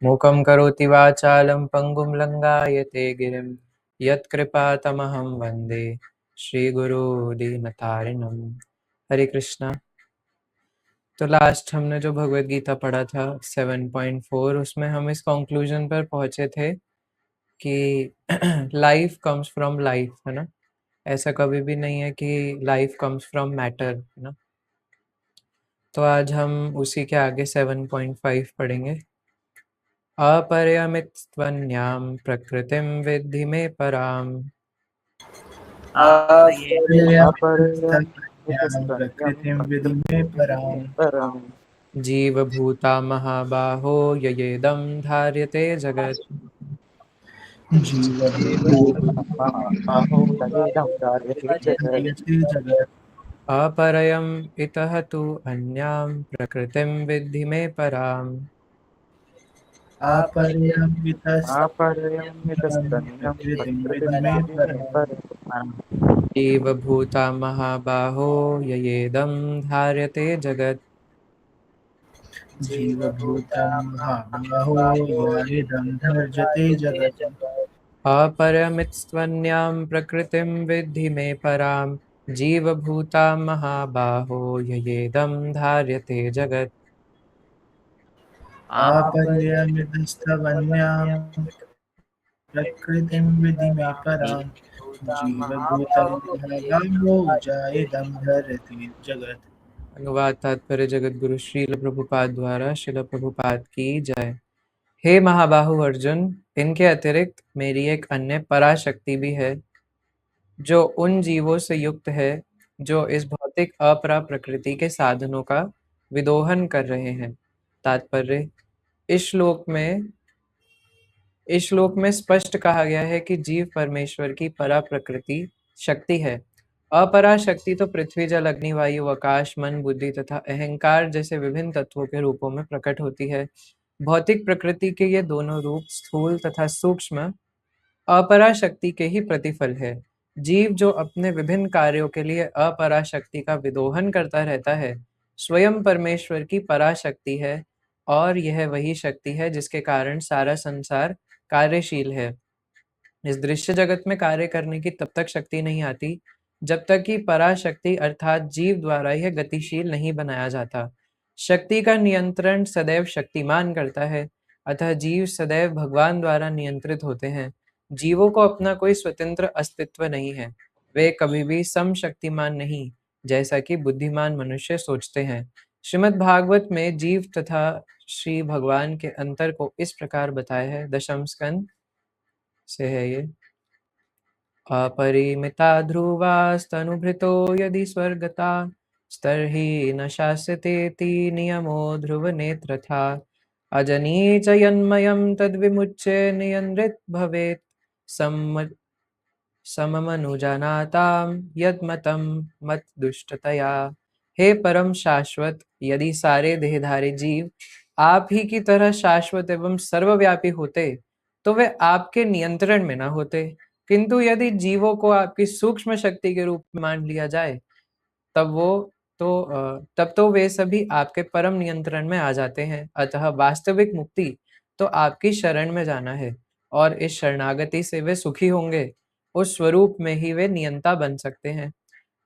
मूकं करोति वाचालं पंगुं लंघायते गिरिं यत्कृपातमहं वन्दे श्रीगुरु दीनतारिणं। हरे कृष्णा। तो लास्ट हमने जो भगवत गीता पढ़ा था 7.4, उसमें हम इस कंक्लूजन पर पहुंचे थे कि लाइफ कम्स फ्रॉम लाइफ, है ना। ऐसा कभी भी नहीं है कि लाइफ कम्स फ्रॉम मैटर, है ना। तो आज हम उसी के आगे 7.5 पढ़ेंगे। अपरिमितस्त्वन्यां प्रकृतिं विद्धि मे पराम् प्रकृतिं विद्धि मे पराम्। जीवभूता महाबाहो ययेदं धार्यते जगत् जगत्। अपरयम् इतः तु अन्यां प्रकृतिं विद्धि मे पराम् प्रकृतिं विद्धि मे पराम्। जीवभूता महाबाहो ययेदं धार्यते जगत् जीवभूतं महाबाहो यायिदं धर्यते जगत्। अपरमितस्त्वन्यां प्रकृतिं विद्धि मे पराम् जीवभूता महाबाहो ययेदं धार्यते जगत् अपरिमितस्तवन्यां प्रकृतिं विद्धि मे पराम्। जीवभूतं महाबाहो यायिदं धर्यते जगत्। अनुवाद तात्पर्य जगत गुरु श्रील प्रभुपाद द्वारा। श्रील प्रभुपाद की जय। हे महाबाहु अर्जुन, इनके अतिरिक्त मेरी एक अन्य पराशक्ति भी है जो उन जीवों से युक्त है जो इस भौतिक अपरा प्रकृति के साधनों का विदोहन कर रहे हैं। तात्पर्य, इस श्लोक में स्पष्ट कहा गया है कि जीव परमेश्वर की परा प्रकृति शक्ति है। अपरा शक्ति तो पृथ्वी जल अग्नि वायु आकाश मन बुद्धि तथा अहंकार जैसे विभिन्न तत्वों के रूपों में प्रकट होती है। भौतिक प्रकृति के ये दोनों रूप स्थूल तथा सूक्ष्म अपरा शक्ति के ही प्रतिफल है। जीव जो अपने विभिन्न कार्यों के लिए अपरा शक्ति का विदोहन करता रहता है, स्वयं परमेश्वर की पराशक्ति है और यह वही शक्ति है जिसके कारण सारा संसार कार्यशील है। इस दृश्य जगत में कार्य करने की तब तक शक्ति नहीं आती जब तक कि पराशक्ति अर्थात जीव द्वारा यह गतिशील नहीं बनाया जाता। शक्ति का नियंत्रण सदैव शक्तिमान करता है, अतः जीव सदैव भगवान द्वारा नियंत्रित होते हैं। जीवों को अपना कोई स्वतंत्र अस्तित्व नहीं है, वे कभी भी समशक्तिमान नहीं, जैसा कि बुद्धिमान मनुष्य सोचते हैं। श्रीमद् भागवत में जीव तथा श्री भगवान के अंतर को इस प्रकार बताया है। दशम स्कंद से है ये। अपरिमिता ध्रुवास्तनुभृतो यदि स्वर्गता स्तर्हि न शास्यतेति नियमो ध्रुवनेत्रथा अजनी च यन्मयं तद्विमुच्य नियन्त्रित भवेत् सममनुजानातां यद्मतं मत दुष्टतया। हे परम शाश्वत, यदि सारे देहधारी जीव आप ही की तरह शाश्वत एवं सर्वव्यापी होते तो वे आपके नियंत्रण में न होते, किंतु यदि जीवों को आपकी सूक्ष्म शक्ति के रूप में मान लिया जाए तब तो वे सभी आपके परम नियंत्रण में आ जाते हैं। अतः वास्तविक मुक्ति तो आपकी शरण में जाना है और इस शरणागति से वे सुखी होंगे। उस स्वरूप में ही वे नियंता बन सकते हैं।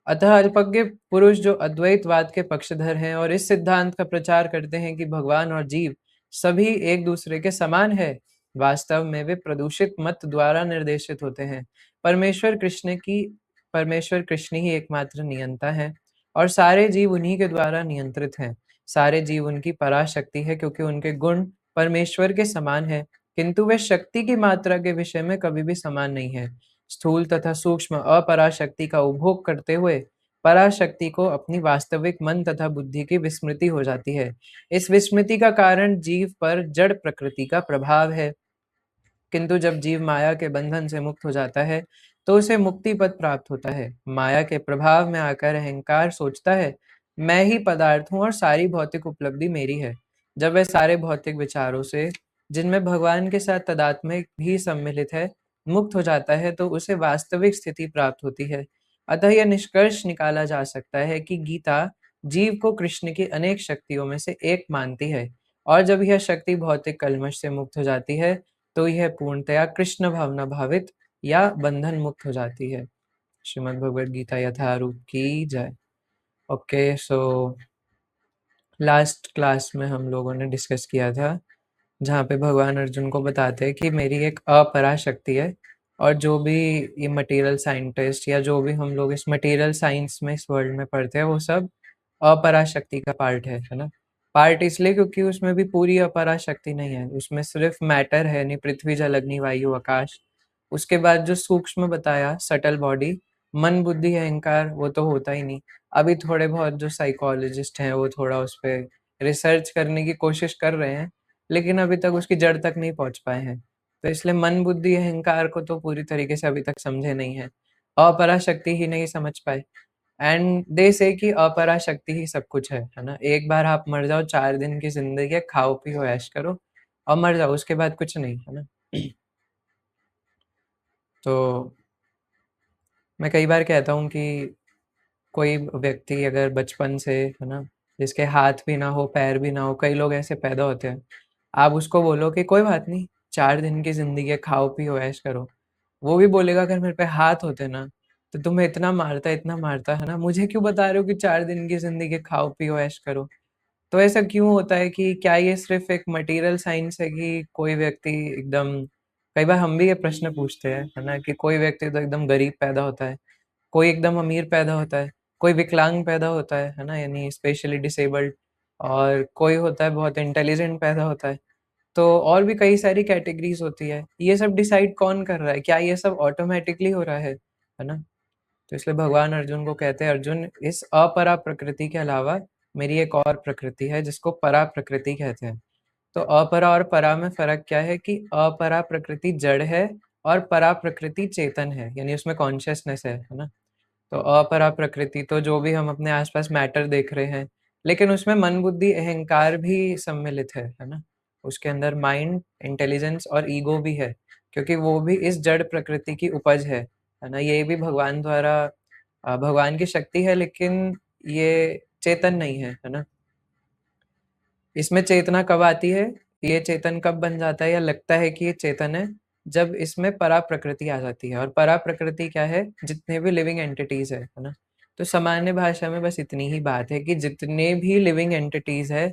अतः अल्पज्ञ पुरुष जो अद्वैतवाद के पक्षधर हैं और इस सिद्धांत का प्रचार करते हैं कि भगवान और जीव सभी एक दूसरे के समान है, वास्तव में वे प्रदूषित मत द्वारा निर्देशित होते हैं। परमेश्वर कृष्ण ही एकमात्र नियंता है और सारे जीव उन्हीं के द्वारा नियंत्रित हैं। सारे जीव उनकी पराशक्ति है क्योंकि उनके गुण परमेश्वर के समान है, किंतु वे शक्ति की मात्रा के विषय में कभी भी समान नहीं है। स्थूल तथा सूक्ष्म अपराशक्ति का उपभोग करते हुए पराशक्ति को अपनी वास्तविक मन तथा बुद्धि की विस्मृति हो जाती है। इस विस्मृति का कारण जीव पर जड़ प्रकृति का प्रभाव है, किंतु जब जीव माया के बंधन से मुक्त हो जाता है तो उसे मुक्ति पद प्राप्त होता है। माया के प्रभाव में आकर अहंकार सोचता है मैं ही पदार्थ हूँ और सारी भौतिक उपलब्धि मेरी है। जब वह सारे भौतिक विचारों से, जिनमें भगवान के साथ तदात्म्य भी सम्मिलित है, मुक्त हो जाता है तो उसे वास्तविक स्थिति प्राप्त होती है। अतः यह निष्कर्ष निकाला जा सकता है कि गीता जीव को कृष्ण की अनेक शक्तियों में से एक मानती है और जब यह शक्ति भौतिक कल्मश से मुक्त हो जाती है, तो यह पूर्णतया कृष्ण भावना भावित या बंधन मुक्त हो जाती है। श्रीमद् भगवद गीता यथारूप की जय। ओके, सो लास्ट क्लास में हम लोगों ने डिस्कस किया था, जहाँ पे भगवान अर्जुन को बताते हैं कि मेरी एक अपराशक्ति है, और जो भी ये मटेरियल साइंटिस्ट या जो भी हम लोग इस मटेरियल साइंस में इस वर्ल्ड में पढ़ते हैं, वो सब अपराशक्ति का पार्ट है ना। पार्ट इसलिए क्योंकि उसमें भी पूरी अपराशक्ति नहीं है, उसमें सिर्फ मैटर है, नहीं पृथ्वी जल अग्नि वायु आकाश। उसके बाद जो सूक्ष्म बताया सटल बॉडी, मन बुद्धि अहंकार, वो तो होता ही नहीं। अभी थोड़े बहुत जो साइकोलॉजिस्ट हैं वो थोड़ा उस पर रिसर्च करने की कोशिश कर रहे हैं, लेकिन अभी तक उसकी जड़ तक नहीं पहुंच पाए हैं। तो इसलिए मन बुद्धि अहंकार को तो पूरी तरीके से अभी तक समझे नहीं है, अपराशक्ति ही नहीं समझ पाए। एंड दे से कि अपराशक्ति ही सब कुछ है ना। एक बार आप मर जाओ, 4 दिन की जिंदगी है, खाओ पियो ऐश करो और मर जाओ, उसके बाद कुछ नहीं है ना। तो मैं कई बार कहता हूँ कि कोई व्यक्ति अगर बचपन से है ना, जिसके हाथ भी ना हो पैर भी ना हो, कई लोग ऐसे पैदा होते हैं, आप उसको बोलो कि कोई बात नहीं, 4 दिन की जिंदगी है, खाओ पियो ऐश करो, वो भी बोलेगा अगर मेरे पे हाथ होते ना तो तुम्हें इतना मारता है ना, मुझे क्यों बता रहे हो कि 4 दिन की जिंदगी है, खाओ पियो ऐश करो। तो ऐसा क्यों होता है कि क्या ये सिर्फ एक मटेरियल साइंस है कि कोई व्यक्ति एकदम, कई बार हम भी ये प्रश्न पूछते हैं है ना, कि कोई व्यक्ति तो एकदम गरीब पैदा होता है, कोई एकदम अमीर पैदा होता है, कोई विकलांग पैदा होता है ना, यानी स्पेशली डिसेबल्ड, और कोई होता है बहुत इंटेलिजेंट पैदा होता है। तो और भी कई सारी कैटेगरीज होती है, ये सब डिसाइड कौन कर रहा है, क्या ये सब ऑटोमेटिकली हो रहा है ना। तो इसलिए भगवान अर्जुन को कहते हैं, अर्जुन इस अपरा प्रकृति के अलावा मेरी एक और प्रकृति है जिसको परा प्रकृति कहते हैं। तो अपरा और परा में फर्क क्या है कि अपरा प्रकृति जड़ है और परा प्रकृति चेतन है, यानी उसमें कॉन्शियसनेस है ना। तो अपरा प्रकृति तो जो भी हम अपने आसपास मैटर देख रहे हैं, लेकिन उसमें मन बुद्धि अहंकार भी सम्मिलित है ना। उसके अंदर माइंड इंटेलिजेंस और ईगो भी है, क्योंकि वो भी इस जड़ प्रकृति की उपज है ना। ये भी भगवान द्वारा भगवान की शक्ति है, लेकिन ये चेतन नहीं है ना। इसमें चेतना कब आती है, ये चेतन कब बन जाता है या लगता है कि ये चेतन है, जब इसमें परा प्रकृति आ जाती है। और परा प्रकृति क्या है, जितने भी लिविंग एंटिटीज है ना। तो सामान्य भाषा में बस इतनी ही बात है कि जितने भी लिविंग एंटिटीज है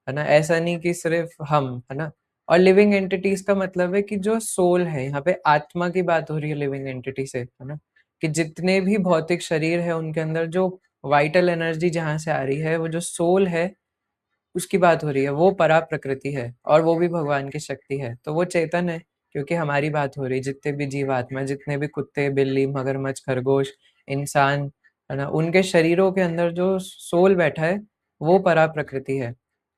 ना, ऐसा नहीं कि सिर्फ हम है ना। और लिविंग एंटिटीज का मतलब है कि जो सोल है, यहाँ पे आत्मा की बात हो रही है लिविंग एंटिटी से है ना, कि जितने भी भौतिक शरीर है उनके अंदर जो वाइटल एनर्जी जहाँ से आ रही है, वो जो सोल है उसकी बात हो रही है, वो परा प्रकृति है और वो भी भगवान की शक्ति है। तो वो चेतन है, क्योंकि हमारी बात हो रही है, जितने भी जीवात्मा, जितने भी कुत्ते बिल्ली मगरमच्छ खरगोश इंसान है ना, उनके शरीरों के अंदर जो सोल बैठा है वो परा प्रकृति है।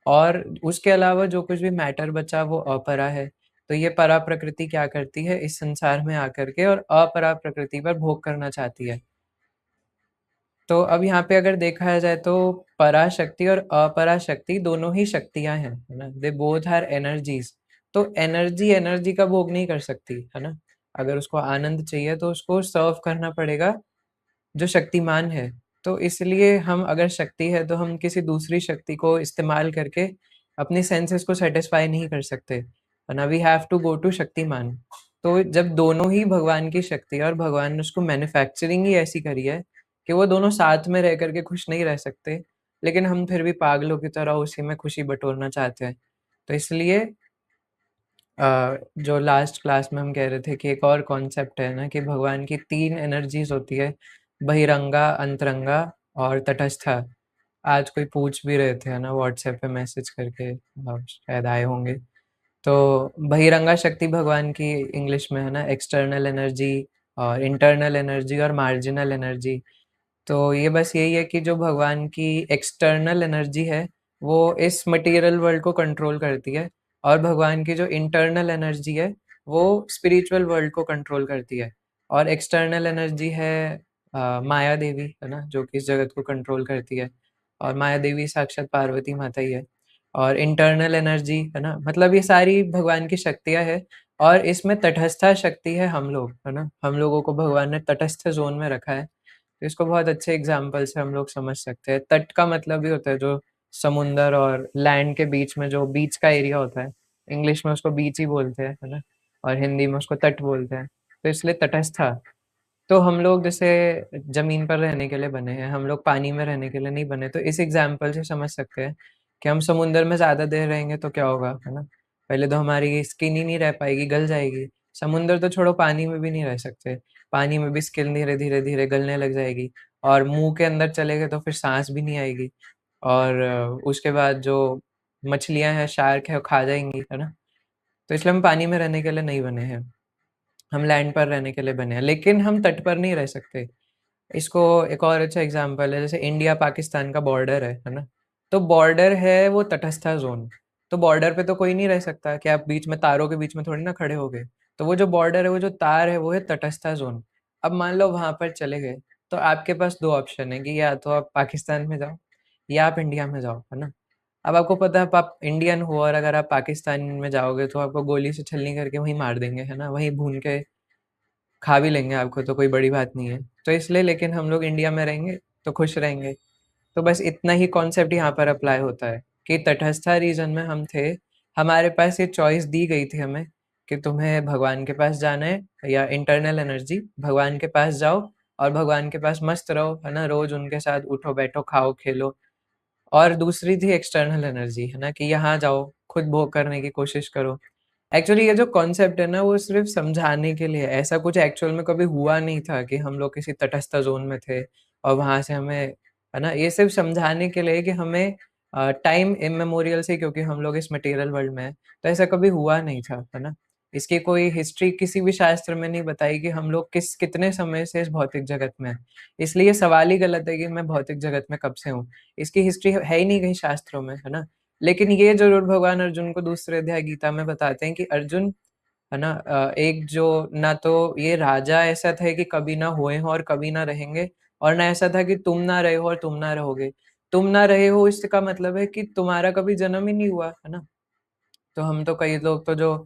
और उसके अलावा जो कुछ भी मैटर बचा वो अपरा है। तो ये परा प्रकृति क्या करती है, इस संसार में आकर के और अपरा प्रकृति पर भोग करना चाहती है। तो अब यहाँ पे अगर देखा जाए तो पराशक्ति और अपराशक्ति दोनों ही शक्तियां हैं है ना, दे बोथ आर एनर्जीज। तो एनर्जी एनर्जी का भोग नहीं कर सकती है ना। अगर उसको आनंद चाहिए तो उसको सर्व करना पड़ेगा जो शक्तिमान है। तो इसलिए हम अगर शक्ति है तो हम किसी दूसरी शक्ति को इस्तेमाल करके अपनी सेंसेस को सेटिस्फाई नहीं कर सकते है ना, we have to go to Shaktiman. तो जब दोनों ही भगवान की शक्ति है और भगवान ने उसको मैन्युफैक्चरिंग ही ऐसी करी है कि वो दोनों साथ में रह करके खुश नहीं रह सकते, लेकिन हम फिर भी पागलों की तरह उसी में खुशी बटोरना चाहते हैं। तो इसलिए जो लास्ट क्लास में हम कह रहे थे कि एक और कॉन्सेप्ट है ना, कि भगवान की 3 एनर्जीज होती है, बहिरंगा, अंतरंगा और तटस्था। आज कोई पूछ भी रहे थे है ना व्हाट्सएप पे मैसेज करके, आप शायद आए होंगे। तो बहिरंगा शक्ति भगवान की इंग्लिश में है ना एक्सटर्नल एनर्जी, और इंटरनल एनर्जी और मार्जिनल एनर्जी। तो ये बस यही है कि जो भगवान की एक्सटर्नल एनर्जी है वो इस मटेरियल वर्ल्ड को कंट्रोल करती है, और भगवान की जो इंटरनल एनर्जी है वो स्पिरिचुअल वर्ल्ड को कंट्रोल करती है। और एक्सटर्नल एनर्जी है माया देवी है ना, जो कि इस जगत को कंट्रोल करती है, और माया देवी साक्षात पार्वती माता ही है। और इंटरनल एनर्जी है ना, मतलब ये सारी भगवान की शक्तियां है। और इसमें तटस्था शक्ति है हम लोग है ना, हम लोगों को भगवान ने तटस्थ जोन में रखा है। तो इसको बहुत अच्छे एग्जाम्पल से हम लोग समझ सकते हैं। तट का मतलब भी होता है जो समुंदर और लैंड के बीच में जो बीच का एरिया होता है, इंग्लिश में उसको बीच ही बोलते हैं, है ना? और हिंदी में उसको तट बोलते हैं। तो इसलिए तटस्थ था। तो हम लोग जैसे जमीन पर रहने के लिए बने हैं, हम लोग पानी में रहने के लिए नहीं बने। तो इस एग्जाम्पल से समझ सकते हैं कि हम समुंदर में ज्यादा देर रहेंगे तो क्या होगा, है ना? पहले तो हमारी स्किन ही नहीं रह पाएगी, गल जाएगी। समुंदर तो छोड़ो, पानी में भी नहीं रह सकते। पानी में भी स्किन धीरे धीरे धीरे गलने लग जाएगी, और मुंह के अंदर चले गए तो फिर सांस भी नहीं आएगी। और उसके बाद जो मछलियां हैं, शार्क है, वो खा जाएंगी, है ना? तो इसलिए हम पानी में रहने के लिए नहीं बने हैं, हम लैंड पर रहने के लिए बने हैं। लेकिन हम तट पर नहीं रह सकते। इसको एक और अच्छा एग्जांपल है, जैसे इंडिया पाकिस्तान का बॉर्डर है ना? तो बॉर्डर है वो तटस्थ जोन। तो बॉर्डर पे तो कोई नहीं रह सकता कि आप बीच में तारों के बीच में थोड़ी ना खड़े हो गए। तो वो जो बॉर्डर है, वो जो तार है, वो है तटस्थ जोन। अब मान लो वहां पर चले गए, तो आपके पास दो ऑप्शन है कि या तो आप पाकिस्तान में जाओ या आप इंडिया में जाओ, है ना? अब आपको पता है आप इंडियन हो, और अगर आप पाकिस्तान में जाओगे तो आपको गोली से छलनी करके वहीं मार देंगे, है ना? वहीं भून के खा भी लेंगे आपको, तो कोई बड़ी बात नहीं है। तो इसलिए लेकिन हम लोग इंडिया में रहेंगे तो खुश रहेंगे। तो बस इतना ही कॉन्सेप्ट यहाँ पर अप्लाई होता है कि तटस्थ रीजन में हम थे, हमारे पास ये चॉइस दी गई थी हमें कि तुम्हें भगवान के पास जाना है या इंटरनल एनर्जी, भगवान के पास जाओ और भगवान के पास मस्त रहो, है ना? रोज उनके साथ उठो बैठो खाओ खेलो। और दूसरी थी एक्सटर्नल एनर्जी, है ना, कि यहाँ जाओ, खुद भोग करने की कोशिश करो। एक्चुअली ये जो कॉन्सेप्ट है ना, वो सिर्फ समझाने के लिए है। ऐसा कुछ एक्चुअल में कभी हुआ नहीं था कि हम लोग किसी तटस्थ जोन में थे और वहां से हमें, है ना, ये सिर्फ समझाने के लिए कि हमें टाइम इमेमोरियल से, क्योंकि हम लोग इस मटेरियल वर्ल्ड में हैं, तो ऐसा कभी हुआ नहीं था, है ना? इसकी कोई हिस्ट्री किसी भी शास्त्र में नहीं बताई कि हम लोग कितने समय से इस भौतिक जगत में हैं। इसलिए ये सवाल ही गलत है कि मैं भौतिक जगत में कब से हूँ। इसकी हिस्ट्री है ही नहीं कहीं शास्त्रों में, है ना? लेकिन ये जरूर भगवान अर्जुन को दूसरे अध्याय गीता में बताते हैं कि अर्जुन, है ना, एक जो, ना तो ये राजा ऐसा था कि कभी ना हुए हो और कभी ना रहेंगे, और ना ऐसा था कि तुम ना रहे हो और तुम ना रहोगे। तुम ना रहे हो इसका मतलब है कि तुम्हारा कभी जन्म ही नहीं हुआ, है ना? तो हम तो, कई लोग तो जो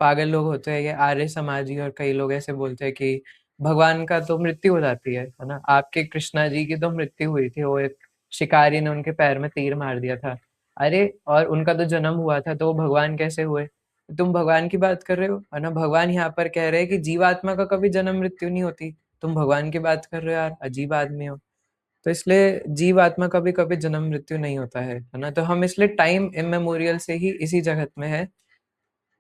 पागल लोग होते हैं, ये आर्य समाजी और कई लोग ऐसे बोलते हैं कि भगवान का तो मृत्यु हो जाती है ना? आपके कृष्णा जी की तो मृत्यु हुई थी, वो एक शिकारी ने उनके पैर में तीर मार दिया था। अरे, और उनका तो जन्म हुआ था, तो वो भगवान कैसे हुए? तुम भगवान की बात कर रहे हो, है ना? भगवान यहाँ पर कह रहे हैं कि जीवात्मा का कभी जन्म मृत्यु नहीं होती। तुम भगवान की बात कर रहे हो, यार अजीब आदमी हो। तो इसलिए जीवात्मा का भी कभी जन्म मृत्यु नहीं होता है ना? तो हम इसलिए टाइम इमेमोरियल से ही इसी जगत में है।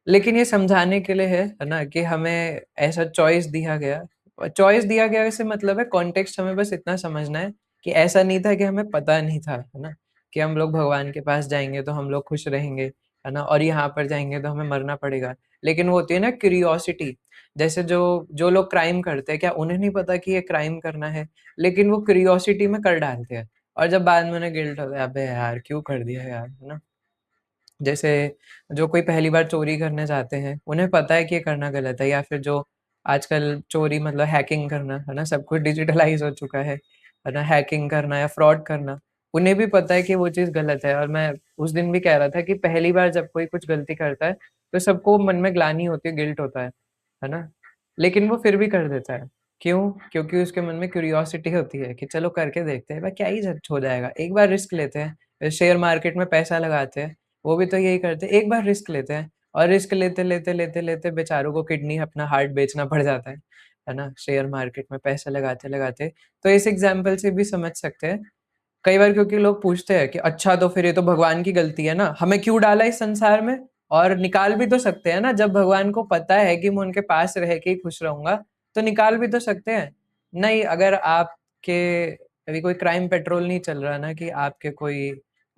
लेकिन ये समझाने के लिए है ना, कि हमें ऐसा चॉइस दिया गया। और चॉइस दिया गया से मतलब है, कॉन्टेक्स्ट हमें बस इतना समझना है कि ऐसा नहीं था कि हमें पता नहीं था, है ना, कि हम लोग भगवान के पास जाएंगे तो हम लोग खुश रहेंगे, है ना, और यहाँ पर जाएंगे तो हमें मरना पड़ेगा। लेकिन वो होती है ना क्यूरियोसिटी। जैसे जो जो लोग क्राइम करते हैं, क्या उन्हें नहीं पता कि ये क्राइम करना है? लेकिन वो क्यूरियोसिटी में कर डालते हैं, और जब बाद में उन्हें गिल्ट होता है, अबे यार क्यों कर दिया यार, है ना? जैसे जो कोई पहली बार चोरी करने जाते हैं, उन्हें पता है कि ये करना गलत है, या फिर जो आजकल चोरी मतलब हैकिंग करना, है ना, सब कुछ डिजिटलाइज हो चुका है ना, हैकिंग करना या फ्रॉड करना, उन्हें भी पता है कि वो चीज़ गलत है। और मैं उस दिन भी कह रहा था कि पहली बार जब कोई कुछ गलती करता है, तो सबको मन में ग्लानि होती है, गिल्ट होता है ना? लेकिन वो फिर भी कर देता है। क्यों? क्योंकि उसके मन में क्यूरियोसिटी होती है कि चलो करके देखते हैं, भाई क्या ही हो जाएगा, एक बार रिस्क लेते हैं। शेयर मार्केट में पैसा लगाते हैं, वो भी तो यही करते हैं, एक बार रिस्क लेते हैं, और रिस्क लेते लेते लेते लेते बेचारों को किडनी, अपना हार्ट बेचना पड़ जाता है ना? शेयर मार्केट में पैसा लगाते लगाते। तो इस एग्जाम्पल से भी समझ सकते हैं। कई बार क्योंकि लोग पूछते हैं कि अच्छा, तो फिर ये तो भगवान की गलती है ना, हमें क्यों डाला इस संसार में? और निकाल भी तो सकते हैं ना, जब भगवान को पता है कि मैं उनके पास रह के ही खुश रहूंगा, तो निकाल भी तो सकते हैं। नहीं, अगर आपके अभी कोई क्राइम पेट्रोल नहीं चल रहा ना, कि आपके कोई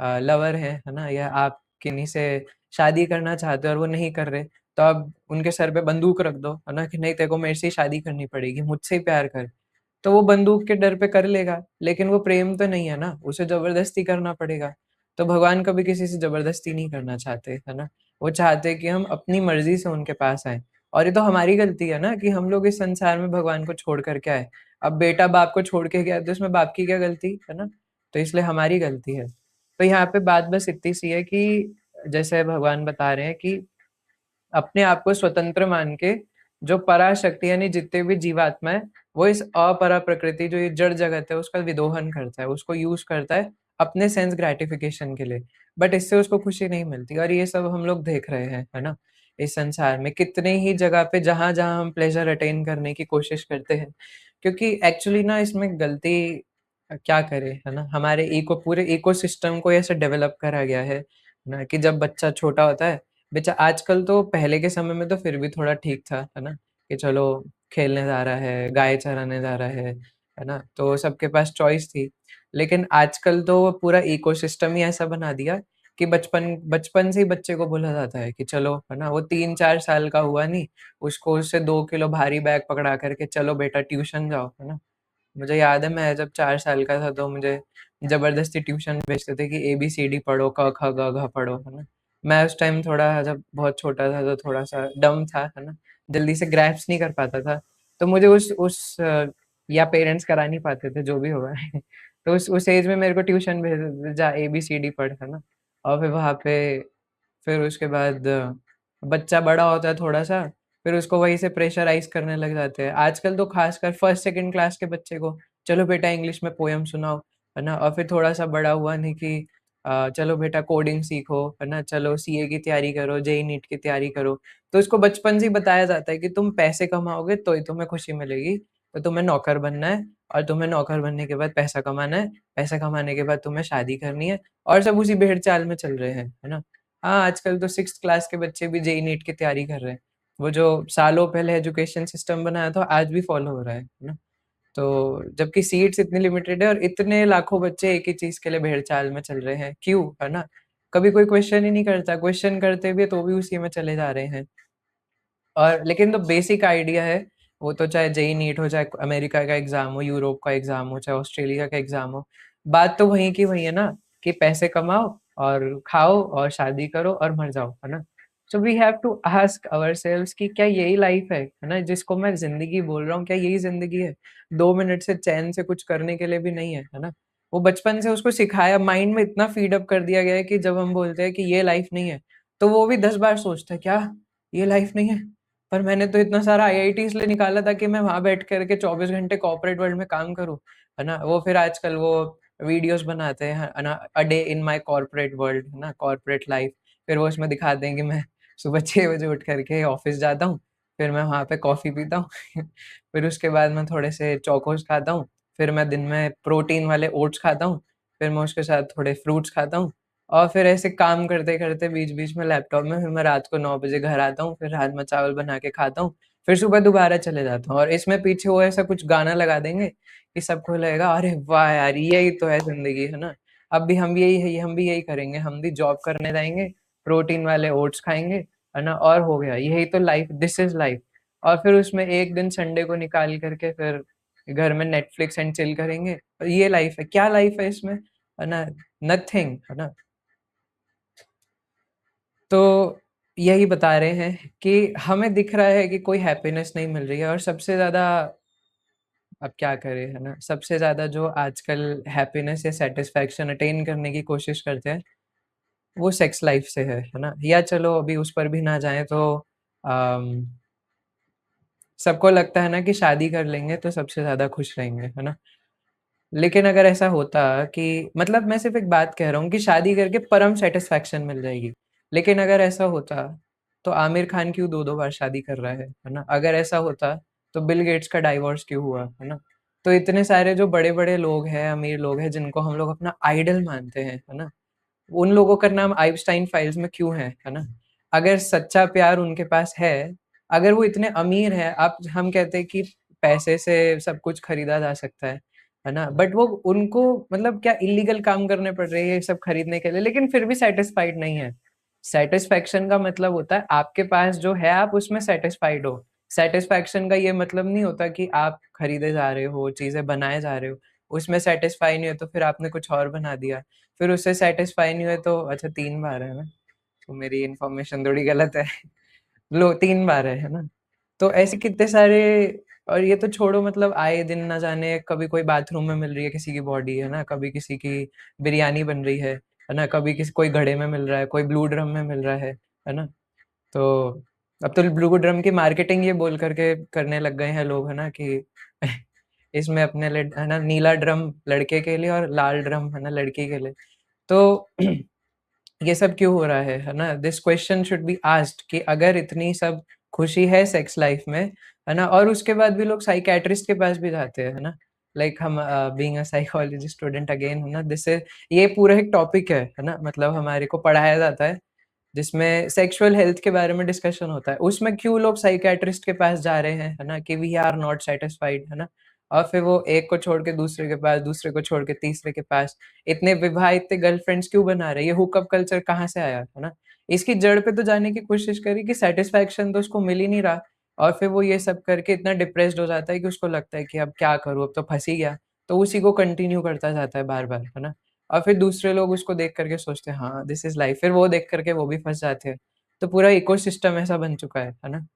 लवर है ना, या आप किन्हीं से शादी करना चाहते हो और वो नहीं कर रहे, तो आप उनके सर पे बंदूक रख दो, है ना, कि नहीं, तेरे को मेरे से ही शादी करनी पड़ेगी, मुझसे ही प्यार कर। तो वो बंदूक के डर पे कर लेगा, लेकिन वो प्रेम तो नहीं है ना, उसे जबरदस्ती करना पड़ेगा। तो भगवान कभी किसी से जबरदस्ती नहीं करना चाहते, है ना? वो चाहते कि हम अपनी मर्जी से उनके पास आए। और ये तो हमारी गलती है ना कि हम लोग इस संसार में भगवान को छोड़ करके आए। अब बेटा बाप को छोड़ के गया, तो इसमें बाप की क्या गलती, है ना? तो इसलिए हमारी गलती है। तो यहाँ पे बात बस इतनी सी है कि जैसे भगवान बता रहे हैं कि अपने आप को स्वतंत्र मान के, जो पराशक्ति यानी जितने भी जीवात्मा है, वो इस अपरा प्रकृति, जो ये जड़ जगत है, उसका विदोहन करता है, उसको यूज करता है अपने सेंस ग्रेटिफिकेशन के लिए, बट इससे उसको खुशी नहीं मिलती और ये सब हम लोग देख रहे हैं, है ना? इस संसार में कितने ही जगह पे जहाँ-जहाँ हम प्लेज़र अटेन करने की कोशिश करते हैं, क्योंकि एक्चुअली ना इसमें गलती क्या करें, है ना? हमारे पूरे इकोसिस्टम को ऐसे डेवलप करा गया है ना कि जब बच्चा छोटा होता है, आजकल तो पहले के समय में तो फिर भी थोड़ा ठीक था, है ना? कि चलो खेलने जा रहा है, गाय चराने जा रहा है ना? तो सबके पास चॉइस थी। लेकिन आजकल तो पूरा इकोसिस्टम ही ऐसा बना दिया कि बचपन बचपन से ही बच्चे को बोला जाता है कि चलो, है ना? वो 3-4 साल का हुआ नहीं, उसको उससे 2 किलो भारी बैग पकड़ा कर के चलो बेटा ट्यूशन जाओ, है ना? मुझे याद है मैं जब 4 साल का था तो मुझे ज़बरदस्ती ट्यूशन भेजते थे कि एबीसीडी पढ़ो, क, ख, ग, घ पढ़ो, है ना? मैं उस टाइम थोड़ा जब बहुत छोटा था तो थोड़ा-सा डम्ब था, है ना? जल्दी से ग्रैस्प नहीं कर पाता था। तो मुझे या पेरेंट्स करा नहीं पाते थे, जो भी हुआ है। तो उस एज में मेरे को ट्यूशन भेज देते थे, जा एबीसीडी पढ़, है ना? और फिर वहाँ पे फिर उसके बाद बच्चा बड़ा होता है थोड़ा-सा, फिर उसको वहीं से प्रेशराइज़ करने लग जाते हैं। आजकल तो ख़ासकर फर्स्ट सेकंड क्लास के बच्चे को, चलो बेटा इंग्लिश में पोएम सुनाओ, है ना? और फिर थोड़ा-सा बड़ा हुआ नहीं कि चलो बेटा कोडिंग सीखो, है ना? चलो सीए की तैयारी करो, जेईई नीट की तैयारी करो। तो उसको बचपन से ही बताया जाता है कि तुम पैसे कमाओगे तो ही तुम्हें खुशी मिलेगी, तो तुम्हें नौकर बनना है और तुम्हें नौकर बनने के बाद पैसा कमाना है, पैसा कमाने के बाद तुम्हें शादी करनी है और सब उसी भेड़-चाल में चल रहे हैं, है ना? हाँ, आजकल तो 6th क्लास के बच्चे भी जेईई नीट की तैयारी कर रहे हैं। वो जो सालों पहले एजुकेशन सिस्टम बनाया था, आज भी फॉलो हो रहा है ना? तो जबकि सीट्स इतनी लिमिटेड है और इतने लाखों बच्चे एक ही चीज़ के लिए भेड़-चाल में चल रहे हैं, क्यों? है ना? कभी कोई क्वेश्चन ही नहीं करता, क्वेश्चन करते भी हैं तो भी उसी में चले जा रहे हैं। और लेकिन जो बेसिक आइडिया है, वो तो चाहे जेईई नीट हो, चाहे अमेरिका का एग्ज़ाम हो, यूरोप का एग्ज़ाम हो, चाहे ऑस्ट्रेलिया का एग्ज़ाम हो, बात तो वहीं की वहीं है ना कि पैसे कमाओ और खाओ और शादी करो और मर जाओ, है ना? So we have to ask ourselves कि क्या यही लाइफ़ है ना? जिसको मैं ज़िंदगी बोल रहा हूँ, क्या यही ज़िंदगी है? 2 मिनट से चैन से कुछ करने के लिए भी नहीं है ना? वो बचपन से उसको सिखाया माइंड में इतना फ़ीड अप कर दिया गया है कि जब हम बोलते हैं कि ये लाइफ़ नहीं है, तो वो भी 10 बार सोचता है, क्या? ये लाइफ़ नहीं है? पर मैंने तो इतना सारा आईआईटी इसलिए निकाला था कि मैं वहाँ बैठ कर के 24 घंटे कॉर्पोरेट वर्ल्ड में काम करूँ, है ना? वो फिर आजकल वो वीडियोज़ बनाते हैं, है ना? A day in my corporate world, है ना? Corporate life. फिर वो उसमें दिखाते हैं कि मैं सुबह 6 बजे उठ कर के ऑफ़िस जाता हूँ, फिर मैं वहाँ पे कॉफ़ी पीता हूँ, फिर उसके बाद मैं थोड़े से चोकोज़ खाता हूँ, फिर मैं दिन में प्रोटीन वाले ओट्स खाता हूँ, फिर मैं उसके साथ थोड़े फ्रूट्स खाता हूँ और फिर ऐसे काम करते-करते बीच-बीच में लैपटॉप में फिर मैं रात को 9 बजे घर आता हूँ, फिर राजमा-चावल बना के खाता हूँ, फिर सुबह दोबारा चले जाता हूँ और इसमें पीछे वो ऐसा कुछ गाना लगा देंगे कि सबको लगेगा अरे वाह यार! यही तो है ज़िंदगी, है ना? अब भी हम भी यही करेंगे, हम भी जॉब करने जाएँगे, प्रोटीन वाले ओट्स खाएँगे, है ना? और हो गया, यही तो लाइफ़ दिस इज़ लाइफ़ और फिर उसमें एक दिन संडे को निकाल कर के फिर घर में नेटफ्लिक्स एंड चिल करेंगे। ये लाइफ़ है, क्या लाइफ़ है इसमें? है ना? नथिंग, है ना? तो यही बता रहे हैं कि हमें दिख रहा है कि कोई हैप्पीनेस नहीं मिल रही है और सबसे ज़्यादा अब क्या करें, है ना? सबसे ज़्यादा जो आजकल हैप्पीनेस या सैटिस्फैक्शन अटेन करने की कोशिश करते हैं, वो सेक्स लाइफ़ से है ना? या चलो अभी उस पर भी ना जाएँ तो अम, सबको लगता है ना कि शादी कर लेंगे तो सबसे ज़्यादा खुश रहेंगे, है ना? लेकिन अगर ऐसा होता कि मतलब मैं सिर्फ़ एक बात कह रहा हूँ कि शादी करके परम सैटिस्फैक्शन मिल जाएगी। लेकिन अगर ऐसा होता, तो आमिर खान क्यों 2-2 बार शादी कर रहा है ना? अगर ऐसा होता, तो बिल गेट्स का डाइवोर्स क्यों हुआ, है ना? तो इतने सारे जो बड़े-बड़े लोग हैं, अमीर लोग हैं, जिनको हम लोग अपना आइडल मानते हैं, है ना? उन लोगों का नाम आइंस्टाइन फाइल्स में क्यों है ना? अगर सच्चा प्यार उनके पास है, अगर वो इतने अमीर हैं, आप हम कहते हैं कि पैसे से सब कुछ खरीदा जा सकता है ना? बट वो उनको मतलब क्या इल्लीगल काम करने पड़ रहे हैं ये सब खरीदने के लिए, लेकिन फिर भी सैटिस्फाइड नहीं है। सैटिस्फैक्शन का मतलब होता है आपके पास जो है आप उसमें सैटिस्फाइड हो। सैटिस्फैक्शन का ये मतलब नहीं होता कि आप खरीदे जा रहे हो, चीज़ें बनाए जा रहे हो, उसमें सैटिस्फाई नहीं हो तो फिर आपने कुछ और बना दिया। फिर उससे सैटिस्फाई नहीं हुए तो अच्छा 3 बार है ना? तो मेरी इन्फॉर्मेशन थोड़ी गलत है। लो 3 बार है ना? तो ऐसे कितने सारे और ये तो छोड़ो मतलब आए दिन ना जाने कभी कोई बाथरूम में मिल रही है किसी की बॉडी, है ना? कभी किसी की बिरयानी बन रही है ना? कभी किसी कोई घड़े में मिल रहा है, कोई ब्लू ड्रम में मिल रहा है ना? तो अब तो ब्लू ड्रम की मार्केटिंग ये बोल कर के करने लग गए हैं लोग, है ना? कि इसमें अपने लिए है ना नीला ड्रम लड़के के लिए और लाल ड्रम है ना लड़की के लिए। तो ये सब क्यों हो रहा है ना? This question should be asked कि अगर इतनी सब खुशी है सेक्स लाइफ में, है ना? और उसके बाद भी लोग साइकियाट्रिस्ट के पास भी जाते हैं, है ना? लाइक हम being a psychology student again है ना, दिस इज़ ये पूरा एक टॉपिक है ना? मतलब हमारे को पढ़ाया जाता है जिसमें सेक्सुअल हेल्थ के बारे में डिस्कशन होता है। उसमें क्यों लोग साइकियाट्रिस्ट के पास जा रहे हैं, है ना? कि वी आर नॉट सैटिस्फाइड, है ना? और फिर वो एक को छोड़ के दूसरे के पास, दूसरे को छोड़ के तीसरे के पास, इतने विवाह, इतने गर्लफ्रेंड्स क्यों बना रहे हैं? ये हुकअप कल्चर कहाँ से आया, है ना? इसकी जड़ पे तो जाने की कोशिश करी कि सैटिस्फैक्शन तो उसको मिल ही नहीं रहा और फिर वो ये सब करके इतना डिप्रेस्ड हो जाता है कि उसको लगता है कि अब क्या करूँ, अब तो फँस ही गया। तो उसी को कंटिन्यू करता जाता है बार-बार, है ना? और फिर दूसरे लोग उसको देख कर के सोचते हैं हाँ, दिस इज़ लाइफ, फिर वो देख कर के वो भी फँस जाते हैं। तो पूरा इकोसिस्टम ऐसा बन चुका है ना?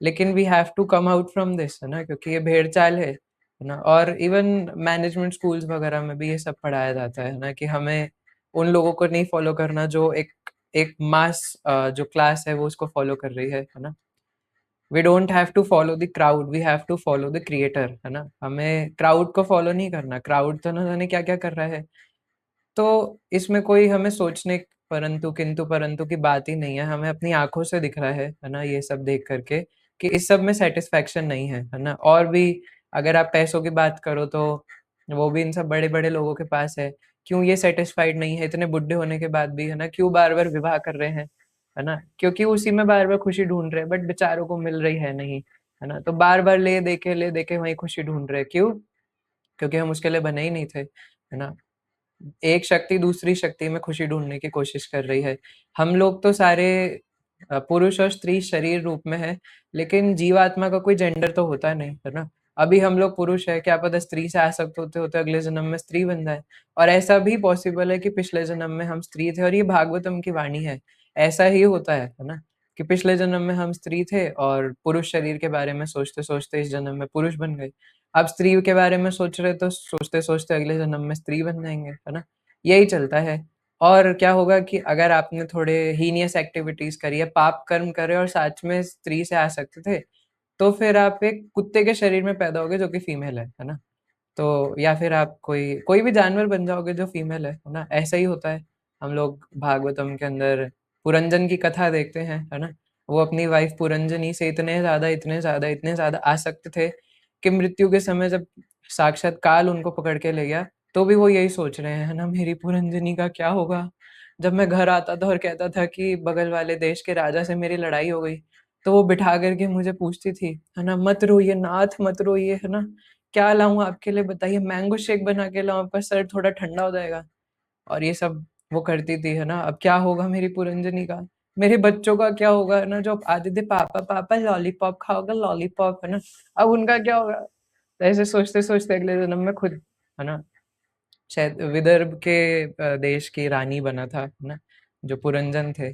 लेकिन we have to come out from this, है ना? क्योंकि ये भेड़-चाल है ना? और इवन मैनेजमेंट स्कूल्स वगैरह में भी ये सब पढ़ाया जाता है ना कि हमें उन लोगों को नहीं फॉलो करना जो एक एक मास जो क्लास है वो उसको फॉलो कर रही है ना? We don't have to follow the crowd, we have to follow the creator, है ना? हमें क्राउड को फॉलो नहीं करना, क्राउड तो ना जाने क्या-क्या कर रहा है। तो इसमें कोई हमें सोचने परंतु किंतु परंतु की बात ही नहीं है, हमें अपनी आँखों से दिख रहा है ना? ये सब देख कर के कि इस सब में सैटिस्फैक्शन नहीं है ना? और भी अगर आप पैसों की बात करो तो वो भी इन सब बड़े-बड़े लोगों के पास है। क्यों ये सैटिस्फाइड नहीं है इतने बुड्ढे होने के बाद भी, है ना? क्यों बार-बार विवाह कर रहे हैं, है ना? क्योंकि उसी में बार-बार खुशी ढूँढ रहे हैं बट बेचारों को मिल रही है नहीं, है ना? तो बार-बार ले दे के वही खुशी ढूँढ रहे हैं। क्यों? क्योंकि हम उसके लिए बने ही नहीं थे, है ना? एक शक्ति दूसरी शक्ति में खुशी ढूँढने की कोशिश कर रही है। हम लोग तो सारे पुरुष और स्त्री शरीर रूप में हैं, लेकिन जीवात्मा का कोई जेंडर तो होता नहीं, है ना? अभी हम लोग पुरुष हैं, क्या पता स्त्री से आसक्त होते-होते अगले जन्म में स्त्री बन जाएँ। और ऐसा भी पॉसिबल है कि पिछले जन्म में हम स्त्री थे और ये भागवतम की वाणी है। ऐसा ही होता है ना? कि पिछले जन्म में हम स्त्री थे और पुरुष शरीर के बारे में सोचते-सोचते इस जन्म में पुरुष बन गए। अब स्त्री के बारे में सोच रहे तो सोचते-सोचते अगले जन्म में स्त्री बन जाएँगे, है ना? यही चलता है। और क्या होगा कि अगर आपने थोड़े हीनियस एक्टिविटीज़ करी है, पाप कर्म करे और सच में स्त्री से आसक्त थे, तो फिर आप एक कुत्ते के शरीर में पैदा होगे जो कि फीमेल है ना? तो या फिर आप कोई कोई भी जानवर बन जाओगे जो फीमेल है ना? ऐसा ही होता है। हम लोग भागवतम के अंदर पुरंजन की कथा देखते हैं, है ना? वो अपनी वाइफ पुरंजनी से इतने ज़्यादा आसक्त थे कि मृत्यु के समय जब साक्षात काल उनको पकड़ के ले गया, तो भी वो यही सोच रहे हैं, है ना? मेरी पुरंजनी का क्या होगा? जब मैं घर आता था और कहता था कि बगल वाले देश के राजा से मेरी लड़ाई हो गई, तो वो बिठा कर के मुझे पूछती थी, है ना? "मत रोइए नाथ, मत रोइए", है ना? क्या लाऊँ आपके लिए बताइए? मैंगो शेक बना के लाऊँ आपका सर थोड़ा ठंडा हो जाएगा। और ये सब वो करती थी, है ना? अब क्या होगा मेरी पुरंजनी का? मेरे बच्चों का क्या होगा, है ना? जो आते थे पापा पापा लॉलीपॉप खाओगे लॉलीपॉप, है ना? अब उनका क्या होगा? तो ऐसे सोचते-सोचते अगले जन्म में खुद, है ना? शायद विदर्भ के देश की रानी बना था, है ना? जो पुरंजन थे।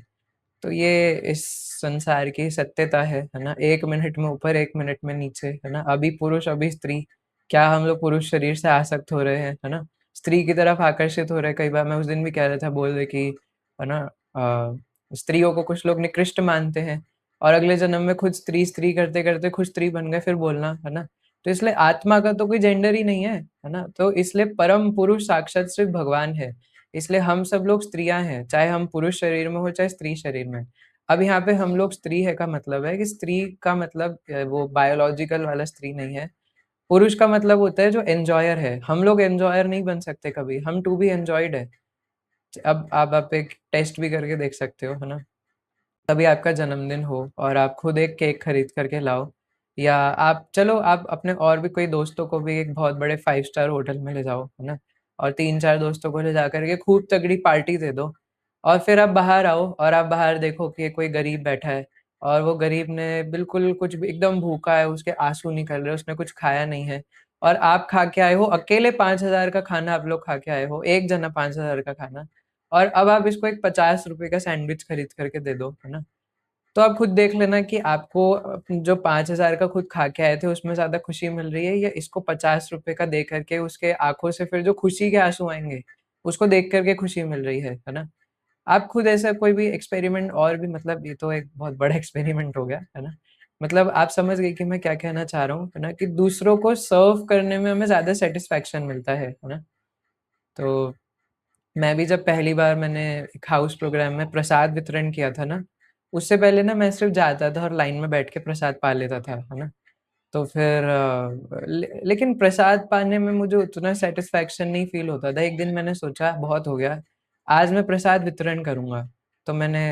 तो ये इस संसार की सत्यता है ना? 1 मिनट में ऊपर, 1 मिनट में नीचे, है ना? अभी पुरुष, अभी स्त्री। क्या हम लोग पुरुष शरीर से आसक्त हो रहे हैं, है ना? स्त्री की तरफ आकर्षित हो रहे हैं। कई बार मैं उस दिन भी कह रहा था बोल रहे कि है ना स्त्रियों को कुछ लोग निकृष्ट मानते हैं और अगले जन्म में खुद स्त्री करते-करते खुद स्त्री बन गए फिर बोलना, है ना? तो इसलिए आत्मा का तो कोई जेंडर ही नहीं है ना? तो इसलिए परम पुरुष साक्षात सिर्फ भगवान है। इसलिए हम सब लोग स्त्रियाँ हैं, चाहे हम पुरुष शरीर में हो, चाहे स्त्री शरीर में। अब यहाँ पे हम लोग स्त्री है का मतलब है कि स्त्री का मतलब वो बायोलॉजिकल वाला स्त्री नहीं है। पुरुष का मतलब होता है जो एन्जॉयर है। हम लोग एन्जॉयर नहीं बन सकते कभी, हम टू बी एन्जॉयड है। अब आप एक टेस्ट भी करके देख सकते हो, है ना? कभी आपका जन्मदिन हो और आप खुद एक केक खरीद कर के लाओ या आप अपने और भी कोई दोस्तों को भी एक बहुत बड़े 5 स्टार होटल में ले जाओ, है ना? और 3-4 दोस्तों को ले जाकर के खूब तगड़ी पार्टी दे दो और फिर आप बाहर आओ और आप बाहर देखो कि कोई गरीब बैठा है और वो गरीब ने बिल्कुल कुछ भी एकदम भूखा है, उसके आँसू निकल रहे हैं, उसने कुछ खाया नहीं है और आप खा के आए हो, अकेले 5,000 का खाना आप लोग खा के आए हो, एक जना 5,000 का खाना और अब आप इसको एक ₹50 का सैंडविच खरीद कर के दे दो, है ना? तो आप खुद देख लेना कि आपको जो 5,000 का खुद खा के आए थे उसमें ज़्यादा खुशी मिल रही है या इसको ₹50 का दे कर के उसके आँखों से फिर जो खुशी के आँसू आएँगे, उसको देख कर के खुशी मिल रही है ना? आप खुद ऐसा कोई भी एक्सपेरिमेंट और भी मतलब ये तो एक बहुत बड़ा एक्सपेरिमेंट हो गया, है ना? मतलब आप समझ गए कि मैं क्या कहना चाह रहा हूँ, है ना? कि दूसरों को सर्व करने में हमें ज़्यादा सैटिस्फैक्शन मिलता है ना? तो मैं भी जब पहली बार मैंने एक हाउस प्रोग्राम में प्रसाद वितरण किया था ना, उससे पहले ना मैं सिर्फ़ जाता था और लाइन में बैठ के प्रसाद पा लेता था, है ना? तो फिर लेकिन प्रसाद पाने में मुझे उतना सैटिस्फैक्शन नहीं फ़ील होता था। एक दिन मैंने सोचा बहुत हो गया, आज मैं प्रसाद वितरण करूँगा। तो मैंने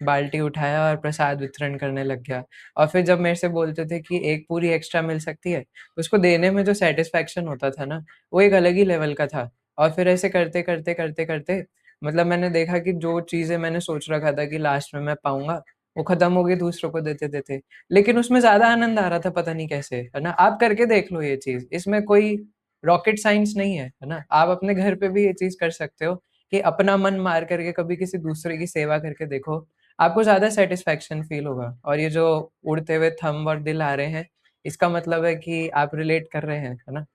बाल्टी उठाया और प्रसाद वितरण करने लग गया। और फिर जब मेरे से बोलते थे कि एक पूरी एक्स्ट्रा मिल सकती है, उसको देने में जो सैटिस्फैक्शन होता था ना, वो एक अलग ही लेवल का था। और फिर ऐसे करते मतलब मैंने देखा कि जो चीज़ें मैंने सोच रखा था कि लास्ट में मैं पाऊँगा, वो ख़त्म हो गई दूसरों को देते-देते। लेकिन उसमें ज़्यादा आनंद आ रहा था पता नहीं कैसे, है ना? आप करके देख लो ये चीज़, इसमें कोई रॉकेट साइंस नहीं है ना? आप अपने घर पे भी ये चीज़ कर सकते हो कि अपना मन मार करके कभी किसी दूसरे की सेवा करके देखो, आपको ज़्यादा सैटिस्फैक्शन फ़ील होगा। और ये जो उड़ते हुए थंब और दिल आ रहे हैं, इसका मतलब है कि आप रिलेट कर रहे हैं, है ना?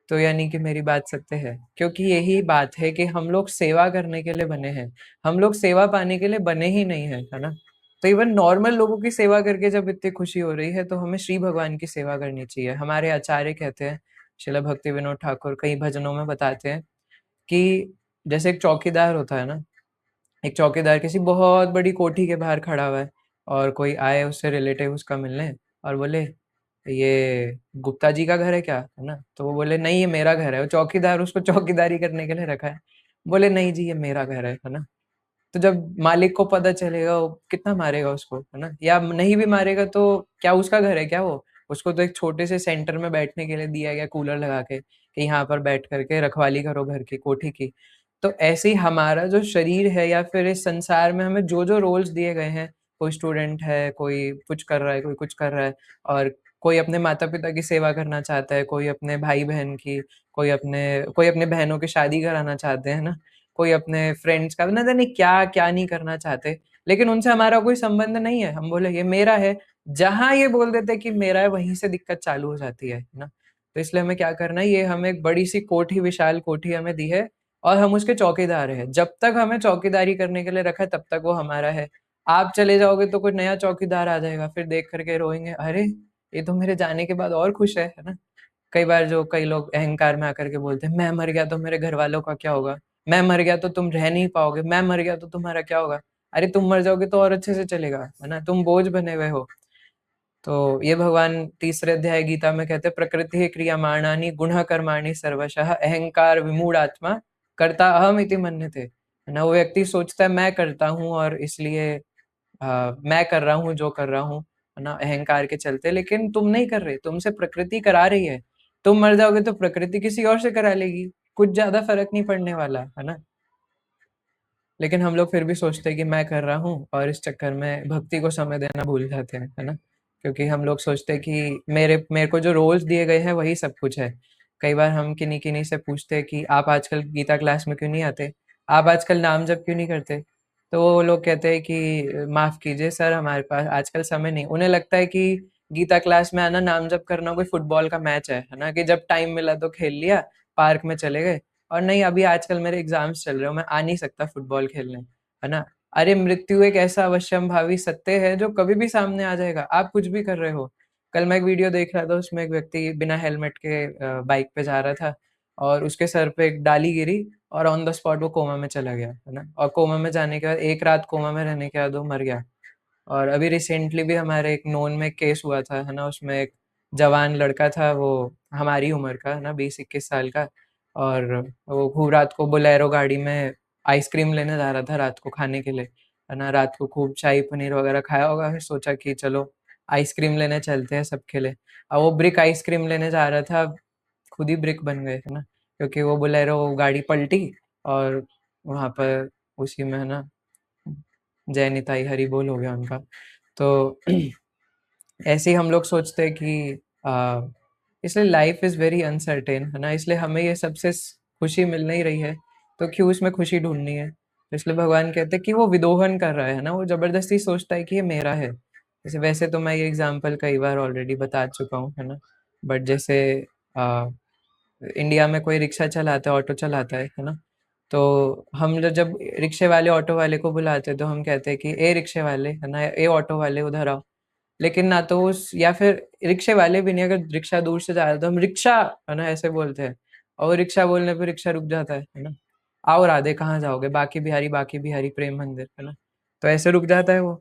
तो यानी कि मेरी बात सत्य है, क्योंकि यही बात है कि हम लोग सेवा करने के लिए बने हैं। हम लोग सेवा पाने के लिए बने ही नहीं हैं, है ना? तो इवन नॉर्मल लोगों की सेवा करके जब इतनी खुशी हो रही है, तो हमें श्री भगवान की सेवा करनी चाहिए। हमारे आचार्य कहते हैं, श्रील भक्ति विनोद ठाकुर कई भजनों में बताते हैं कि जैसे एक चौकीदार होता है ना, एक चौकीदार किसी बहुत बड़ी कोठी के बाहर खड़ा हुआ है और कोई आए उससे रिलेटिव उसका मिलने और बोले, "ये गुप्ता जी का घर है क्या?" है ना? तो वो बोले, "नहीं, ये मेरा घर है।" वो चौकीदार उसको चौकीदारी करने के लिए रखा है। बोले, "नहीं जी, ये मेरा घर है ना?" तो जब मालिक को पता चलेगा, वो कितना मारेगा उसको, है ना? या नहीं भी मारेगा तो क्या उसका घर है क्या वो? उसको तो एक छोटे से सेंटर में बैठने के लिए दिया गया कूलर लगा के, कि यहाँ पर बैठ कर के रखवाली करो घर की, कोठी की। तो ऐसे ही हमारा जो शरीर है या फिर इस संसार में हमें जो-जो रोल्स दिए गए हैं, कोई स्टूडेंट है, कोई कुछ कर रहा है, कोई कुछ कर रहा है और कोई अपने माता-पिता की सेवा करना चाहता है, कोई अपने भाई-बहन की, कोई अपने बहनों की शादी कराना चाहते हैं ना? कोई अपने फ्रेंड्स का ना जाने क्या-क्या नहीं करना चाहते, लेकिन उनसे हमारा कोई संबंध नहीं है। हम बोले ये मेरा है, जहाँ ये बोल देते हैं कि मेरा है वहीं से दिक्कत चालू हो जाती है ना? तो इसलिए हमें क्या करना है, ये हमें एक बड़ी-सी कोठी विशाल कोठी हमें दी है और हम उसके चौकीदार हैं। जब तक हमें चौकीदारी करने के लिए रखा है तब तक वो हमारा है। आप चले जाओगे तो कोई नया चौकीदार आ जाएगा, फिर देख कर के रोएँगे, "अरे! ये तो मेरे जाने के बाद और खुश है ना?" कई बार जो कई लोग अहंकार में आकर के बोलते हैं, "मैं मर गया तो मेरे घरवालों का क्या होगा? मैं मर गया तो तुम रह नहीं पाओगे, मैं मर गया तो तुम्हारा क्या होगा?" अरे तुम मर जाओगे तो और अच्छे से चलेगा, है ना? तुम बोझ बने हुए हो। तो ये भगवान तीसरे अध्याय गीता में कहते हैं, "प्रकृतिः क्रियमाणानि गुणः कर्माणि सर्वशः अहंकार विमूढ़ात्मा कर्ता अहम् इति मन्यते।" है ना? वो व्यक्ति सोचता है मैं करता हूँ और इसलिए मैं कर रहा हूँ जो कर रहा हूँ, है ना? अहंकार के चलते, लेकिन तुम नहीं कर रहे, तुमसे प्रकृति करा रही है। तुम मर जाओगे तो प्रकृति किसी और से करा लेगी, कुछ ज़्यादा फ़र्क नहीं पड़ने वाला, है ना? लेकिन हम लोग फिर भी सोचते हैं कि मैं कर रहा हूँ और इस चक्कर में भक्ति को समय देना भूल जाते हैं, है ना? क्योंकि हम लोग सोचते हैं कि मेरे मेरे को जो रोल्स दिए गए हैं वही सब कुछ है। कई बार हम किन्हीं-किन्हीं से पूछते हैं कि आप आजकल गीता क्लास में क्यों नहीं आते? आप आजकल नाम जप क्यों नहीं करते? तो वो लोग कहते हैं कि माफ़ कीजिए सर, हमारे पास आजकल समय नहीं। उन्हें लगता है कि गीता क्लास में आना, नाम जप करना कोई फुटबॉल का मैच है ना? कि जब टाइम मिला तो खेल लिया, पार्क में चले गए और नहीं अभी आजकल मेरे एग्ज़ाम्स चल रहे हो, मैं आ नहीं सकता फुटबॉल खेलने, है ना? अरे मृत्यु एक ऐसा अवश्यंभावी सत्य है जो कभी भी सामने आ जाएगा, आप कुछ भी कर रहे हो। कल मैं एक वीडियो देख रहा था, उसमें एक व्यक्ति बिना हेलमेट के बाइक पे जा रहा था और उसके सर पे एक डाली गिरी और ऑन द स्पॉट वो कोमा में चला गया, है ना? और कोमा में जाने के बाद 1 रात कोमा में रहने के बाद वो मर गया। और अभी रिसेंटली भी हमारे एक नोन में केस हुआ था, है ना? उसमें एक जवान लड़का था, वो हमारी उम्र का, है ना? 20-21 साल का और वो खूब रात को बोलेरो गाड़ी में आइसक्रीम लेने जा रहा था रात को खाने के लिए, है ना? रात को खूब शाही पनीर वगैरह खाया होगा, फिर सोचा कि चलो आइसक्रीम लेने चलते हैं सबके लिए। अब वो ब्रिक आइसक्रीम लेने जा रहा था, खुद ही ब्रिक बन गए, है ना? क्योंकि वो बोलेरो गाड़ी पलटी और वहाँ पर उसी में, है ना, जय निताई हरि बोल हो गया उनका। तो ऐसे ही हम लोग सोचते हैं कि इसलिए लाइफ इज़ वेरी अनसर्टेन, है ना? इसलिए हमें ये सबसे खुशी मिल नहीं रही है, तो क्यों इसमें खुशी ढूँढनी है? तो इसलिए भगवान कहते हैं कि वो विदोहन कर रहा है ना? वो ज़बरदस्ती सोचता है कि ये मेरा है। जैसे वैसे तो मैं ये एग्ज़ाम्पल कई बार ऑलरेडी बता चुका हूँ, है ना? बट जैसे अ, इंडिया में कोई रिक्शा चलाता है, ऑटो चलाता है ना? तो हम लोग जब रिक्शे वाले ऑटो वाले को बुलाते हैं, तो हम कहते हैं कि, "ए रिक्शे वाले, है ना? ए ऑटो वाले उधर आओ।" लेकिन ना तो उस या फिर रिक्शे वाले भी नहीं, अगर रिक्शा दूर से जा रहा है तो हम रिक्शा, है ना, ऐसे बोलते हैं, और वो रिक्शा बोलने पे रिक्शा रुक जाता है ना। आओ राधे कहाँ जाओगे, बाकी बिहारी प्रेम मंदिर, है ना, तो ऐसे रुक जाता है वो।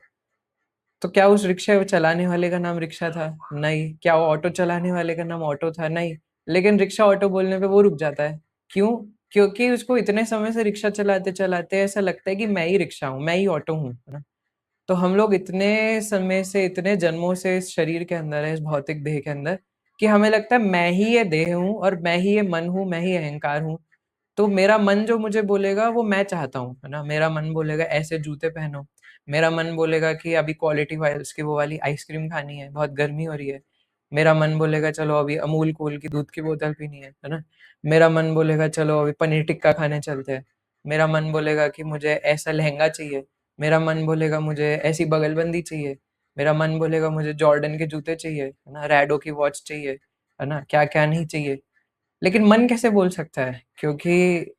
तो क्या उस रिक्शे चलाने वाले का नाम रिक्शा था? नहीं। क्या वो ऑटो चलाने वाले का नाम ऑटो था? नहीं। लेकिन रिक्शा ऑटो बोलने पे वो रुक जाता है। क्यों? क्योंकि उसको इतने समय से रिक्शा चलाते चलाते ऐसा लगता है कि मैं ही रिक्शा हूँ, मैं ही ऑटो हूँ, है ना। तो हम लोग इतने समय से, इतने जन्मों से इस शरीर के अंदर है, इस भौतिक देह के अंदर, कि हमें लगता है मैं ही ये देह हूँ और मैं ही ये मन हूँ, मैं ही अहंकार हूँ। तो मेरा मन जो मुझे बोलेगा वो मैं चाहता हूँ, है ना। मेरा मन बोलेगा ऐसे जूते पहनो, मेरा मन बोलेगा कि अभी क्वालिटी वाइल्स की वो वाली आइसक्रीम खानी है, बहुत गर्मी हो रही है। मेरा मन बोलेगा चलो अभी अमूल कूल की दूध की बोतल पीनी है ना। मेरा मन बोलेगा चलो अभी पनीर टिक्का खाने चलते हैं। मेरा मन बोलेगा कि मुझे ऐसा लहंगा चाहिए। मेरा मन बोलेगा मुझे ऐसी बगलबंदी चाहिए। मेरा मन बोलेगा मुझे जॉर्डन के जूते चाहिए, है ना, रैडो की वॉच चाहिए, है ना, क्या क्या नहीं चाहिए। लेकिन मन कैसे बोल सकता है? क्योंकि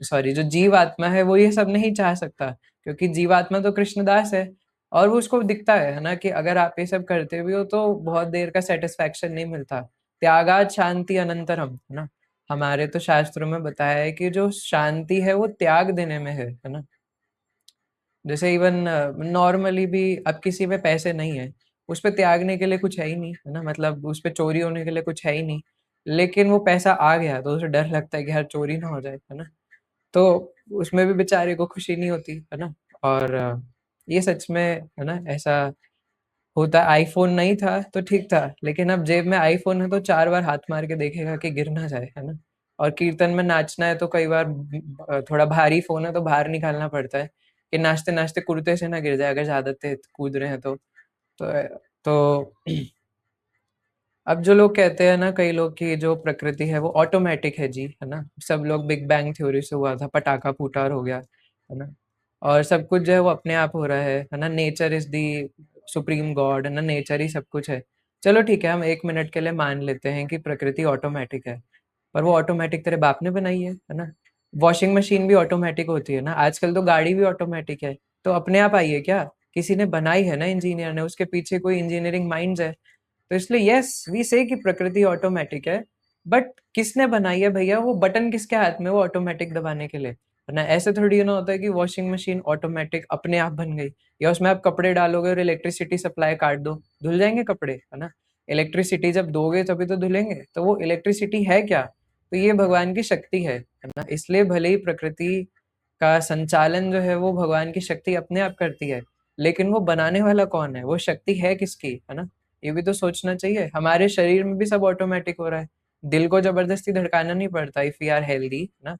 सॉरी, जो जीवात्मा है वो ये सब नहीं चाह सकता, क्योंकि जीवात्मा तो कृष्णदास है, और वो उसको दिखता है ना, कि अगर आप ये सब करते भी हो तो बहुत देर का सेटिस्फैक्शन नहीं मिलता। त्यागात शांति अनंतरम, है ना। हमारे तो शास्त्रों में बताया है कि जो शांति है वो त्याग देने में है ना। जैसे इवन नॉर्मली भी अब किसी पे पैसे नहीं है, उस पे त्यागने के लिए कुछ है ही नहीं, है ना, मतलब उस पे चोरी होने के लिए कुछ है ही नहीं। लेकिन वो पैसा आ गया तो उसे डर लगता है कि यार चोरी ना हो जाए, है ना। तो उसमें भी बेचारे को खुशी नहीं होती, है ना। और ये सच में, है ना, ऐसा होता। आईफोन नहीं था तो ठीक था, लेकिन अब जेब में आईफोन है तो 4 बार हाथ मार के देखेगा कि गिर ना जाए, है ना। और कीर्तन में नाचना है तो कई बार थोड़ा भारी फोन है तो बाहर निकालना पड़ता है कि नाचते नाचते कुर्ते से ना गिर जाए, अगर ज्यादा तेज कूद रहे हैं तो अब जो लोग कहते हैं ना, कई लोग, कि जो प्रकृति है वो ऑटोमेटिक है जी, है ना, सब लोग बिग बैंग थ्योरी से हुआ था, पटाखा फूटा और हो गया, है ना, और सब कुछ जो है वो अपने आप हो रहा है ना, nature is the supreme God, है ना, नेचर ही सब कुछ है। चलो ठीक है, हम 1 मिनट के लिए मान लेते हैं कि प्रकृति ऑटोमेटिक है, पर वो ऑटोमेटिक तेरे बाप ने बनाई है ना। वॉशिंग मशीन भी ऑटोमेटिक होती है ना, आजकल तो गाड़ी भी ऑटोमेटिक है। तो अपने आप आई है क्या? किसी ने बनाई है ना, इंजीनियर ने, उसके पीछे कोई इंजीनियरिंग माइंड्स है। तो इसलिए यस वी से कि प्रकृति ऑटोमेटिक है, बट किसने बनाई है भैया? वो बटन किसके हाथ में, वो ऑटोमेटिक दबाने के लिए, है ना। ऐसे थोड़ी ना होता है कि वॉशिंग मशीन ऑटोमेटिक अपने आप बन गई, या उसमें आप कपड़े डालोगे और इलेक्ट्रिसिटी सप्लाई काट दो, धुल जाएंगे कपड़े, है ना। इलेक्ट्रिसिटी जब दोगे तभी तो धुलेंगे, तो वो इलेक्ट्रिसिटी है क्या? तो ये भगवान की शक्ति है ना। इसलिए भले ही प्रकृति का संचालन जो है वो भगवान की शक्ति अपने आप करती है, लेकिन वो बनाने वाला कौन है, वो शक्ति है किसकी, है ना। ये भी तो सोचना चाहिए। हमारे शरीर में भी सब ऑटोमेटिक हो रहा है, दिल को जबरदस्ती धड़काना नहीं पड़ता इफ वी आर हेल्दी, ना।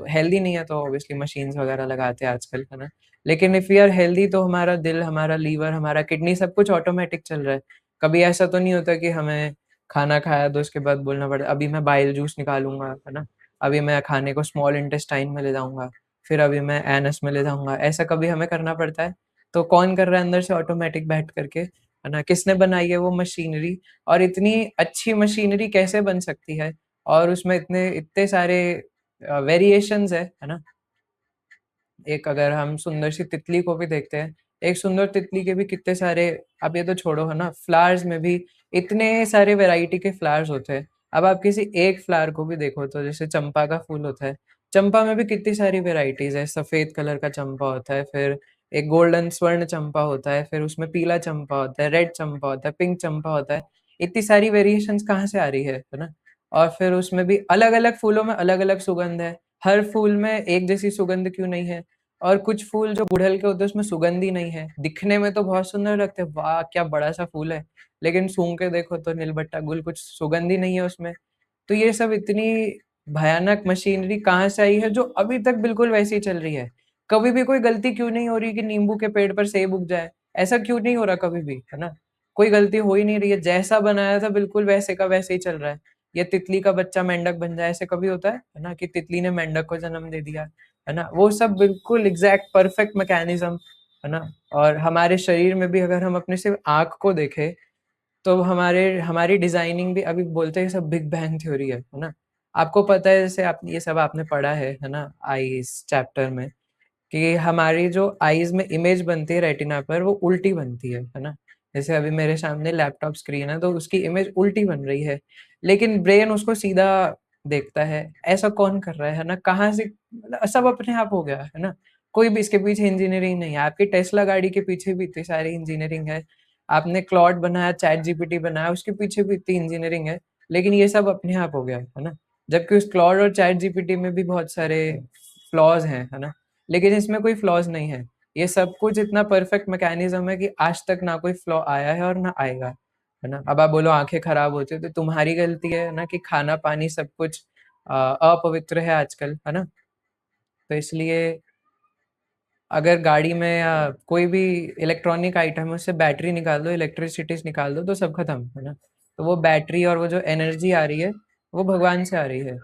हेल्दी नहीं है तो ऑब्वियसली मशीन्स वगैरह लगाते हैं आजकल, है ना। लेकिन इफ वी आर हेल्दी तो हमारा दिल, हमारा लीवर, हमारा किडनी, सब कुछ ऑटोमेटिक चल रहा है। कभी ऐसा तो नहीं होता कि हमें खाना खाया तो उसके बाद बोलना पड़ता अभी मैं बाइल जूस निकालूंगा, है ना, अभी मैं खाने को स्मॉल इंटेस्टाइन में ले जाऊंगा, फिर अभी मैं एनस में ले जाऊंगा, ऐसा कभी हमें करना पड़ता है? तो कौन कर रहा है अंदर से ऑटोमेटिक बैठ करके, है ना? किसने बनाई है वो मशीनरी? और इतनी अच्छी मशीनरी कैसे बन सकती है, और उसमें इतने इतने सारे वेरिएशंस है ना। एक अगर हम सुंदर सी तितली को भी देखते हैं, एक सुंदर तितली के भी कितने सारे, अब ये तो छोड़ो, है ना, फ्लावर्स में भी इतने सारे वैरायटी के फ्लावर्स होते हैं। अब आप किसी एक फ्लावर को भी देखो तो जैसे चंपा का फूल होता है, चंपा में भी कितनी सारी वेराइटीज है। सफेद कलर का चंपा होता है, फिर एक गोल्डन स्वर्ण चंपा होता है, फिर उसमें पीला चंपा होता है, रेड चंपा होता है, पिंक चंपा होता है। इतनी सारी वेरिएशंस कहाँ से आ रही है ना। और फिर उसमें भी अलग अलग फूलों में अलग अलग सुगंध है। हर फूल में एक जैसी सुगंध क्यों नहीं है? और कुछ फूल जो गुड़हल के होते हैं उसमें सुगंध ही नहीं है, दिखने में तो बहुत सुंदर लगते हैं, वाह क्या बड़ा सा फूल है, लेकिन सूंघ के देखो तो नीलबट्टा गुल, कुछ सुगंध ही नहीं है उसमें। तो ये सब इतनी भयानक मशीनरी कहाँ से आई है जो अभी तक बिल्कुल वैसी ही चल रही है? कभी भी कोई गलती क्यों नहीं हो रही कि नींबू के पेड़ पर सेब उग जाए? ऐसा क्यों नहीं हो रहा कभी भी, है ना? कोई गलती हो ही नहीं रही है, जैसा बनाया था बिल्कुल वैसे का वैसे ही चल रहा है। या तितली का बच्चा मेंढक बन जाए, ऐसे कभी होता है ना, कि तितली ने मेंढक को जन्म दे दिया, है ना? वो सब बिल्कुल एग्जैक्ट परफेक्ट मैकेनिज्म, है ना। और हमारे शरीर में भी अगर हम अपने सिर्फ आंख को देखें तो हमारे हमारी डिजाइनिंग भी, अभी बोलते हैं सब बिग बैंग थ्योरी है ना। आपको पता है, जैसे आप ये सब आपने पढ़ा है ना, आईज चैप्टर में, कि हमारी जो आईज में इमेज बनती है रेटिना पर वो उल्टी बनती है ना। जैसे अभी मेरे सामने लैपटॉप स्क्रीन है तो उसकी इमेज उल्टी बन रही है, लेकिन ब्रेन उसको सीधा देखता है। ऐसा कौन कर रहा है ना? कहाँ से? मतलब सब अपने आप हो गया है ना? कोई भी इसके पीछे इंजीनियरिंग नहीं है। आपकी टेस्ला गाड़ी के पीछे भी इतनी सारी इंजीनियरिंग है। आपने क्लॉड बनाया, चैट जीपीटी बनाया, उसके पीछे भी इतनी इंजीनियरिंग है, लेकिन ये सब अपने आप हो गया है ना? जबकि उस क्लॉड और चैट जीपीटी में भी बहुत सारे फ्लॉज हैं, है ना? लेकिन इसमें कोई फ्लॉज नहीं है। ये सब कुछ इतना परफेक्ट मैकेनिज्म है कि आज तक ना कोई फ्लॉ आया है और ना आएगा, है ना? अब आप बोलो आंखें खराब होती है तो तुम्हारी गलती है ना, कि खाना पानी सब कुछ अपवित्र है आजकल, है ना? तो इसलिए अगर गाड़ी में या कोई भी इलेक्ट्रॉनिक आइटम है उससे बैटरी निकाल दो, इलेक्ट्रिसिटी निकाल दो, तो सब खत्म, है ना? तो वो बैटरी और वो जो एनर्जी आ रही है वो भगवान से आ रही है।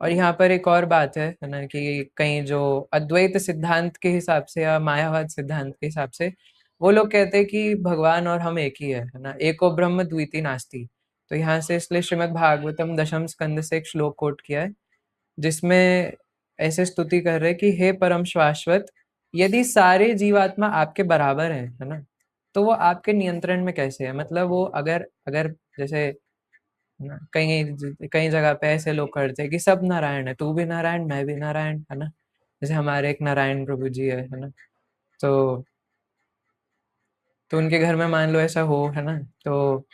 और यहाँ पर एक और बात है ना, कि कहीं जो अद्वैत सिद्धांत के हिसाब से या मायावाद सिद्धांत के हिसाब से वो लोग कहते हैं कि भगवान और हम एक ही है ना? एको ब्रह्म द्वितीय नास्ति। तो यहाँ से इसलिए श्रीमद् भागवतम दशम स्कंद से एक श्लोक कोट किया है, जिसमें ऐसे स्तुति कर रहे कि हे परम शाश्वत, यदि सारे जीवात्मा आपके बराबर हैं, है ना? तो वो आपके नियंत्रण में कैसे है? मतलब वो अगर अगर जैसे ना, कई कई जगह पे ऐसे लोग करते हैं कि सब नारायण है, तू भी नारायण, मैं भी नारायण, है ना? जैसे हमारे एक नारायण प्रभु जी है ना? तो उनके घर में मान लो ऐसा हो, है ना? तो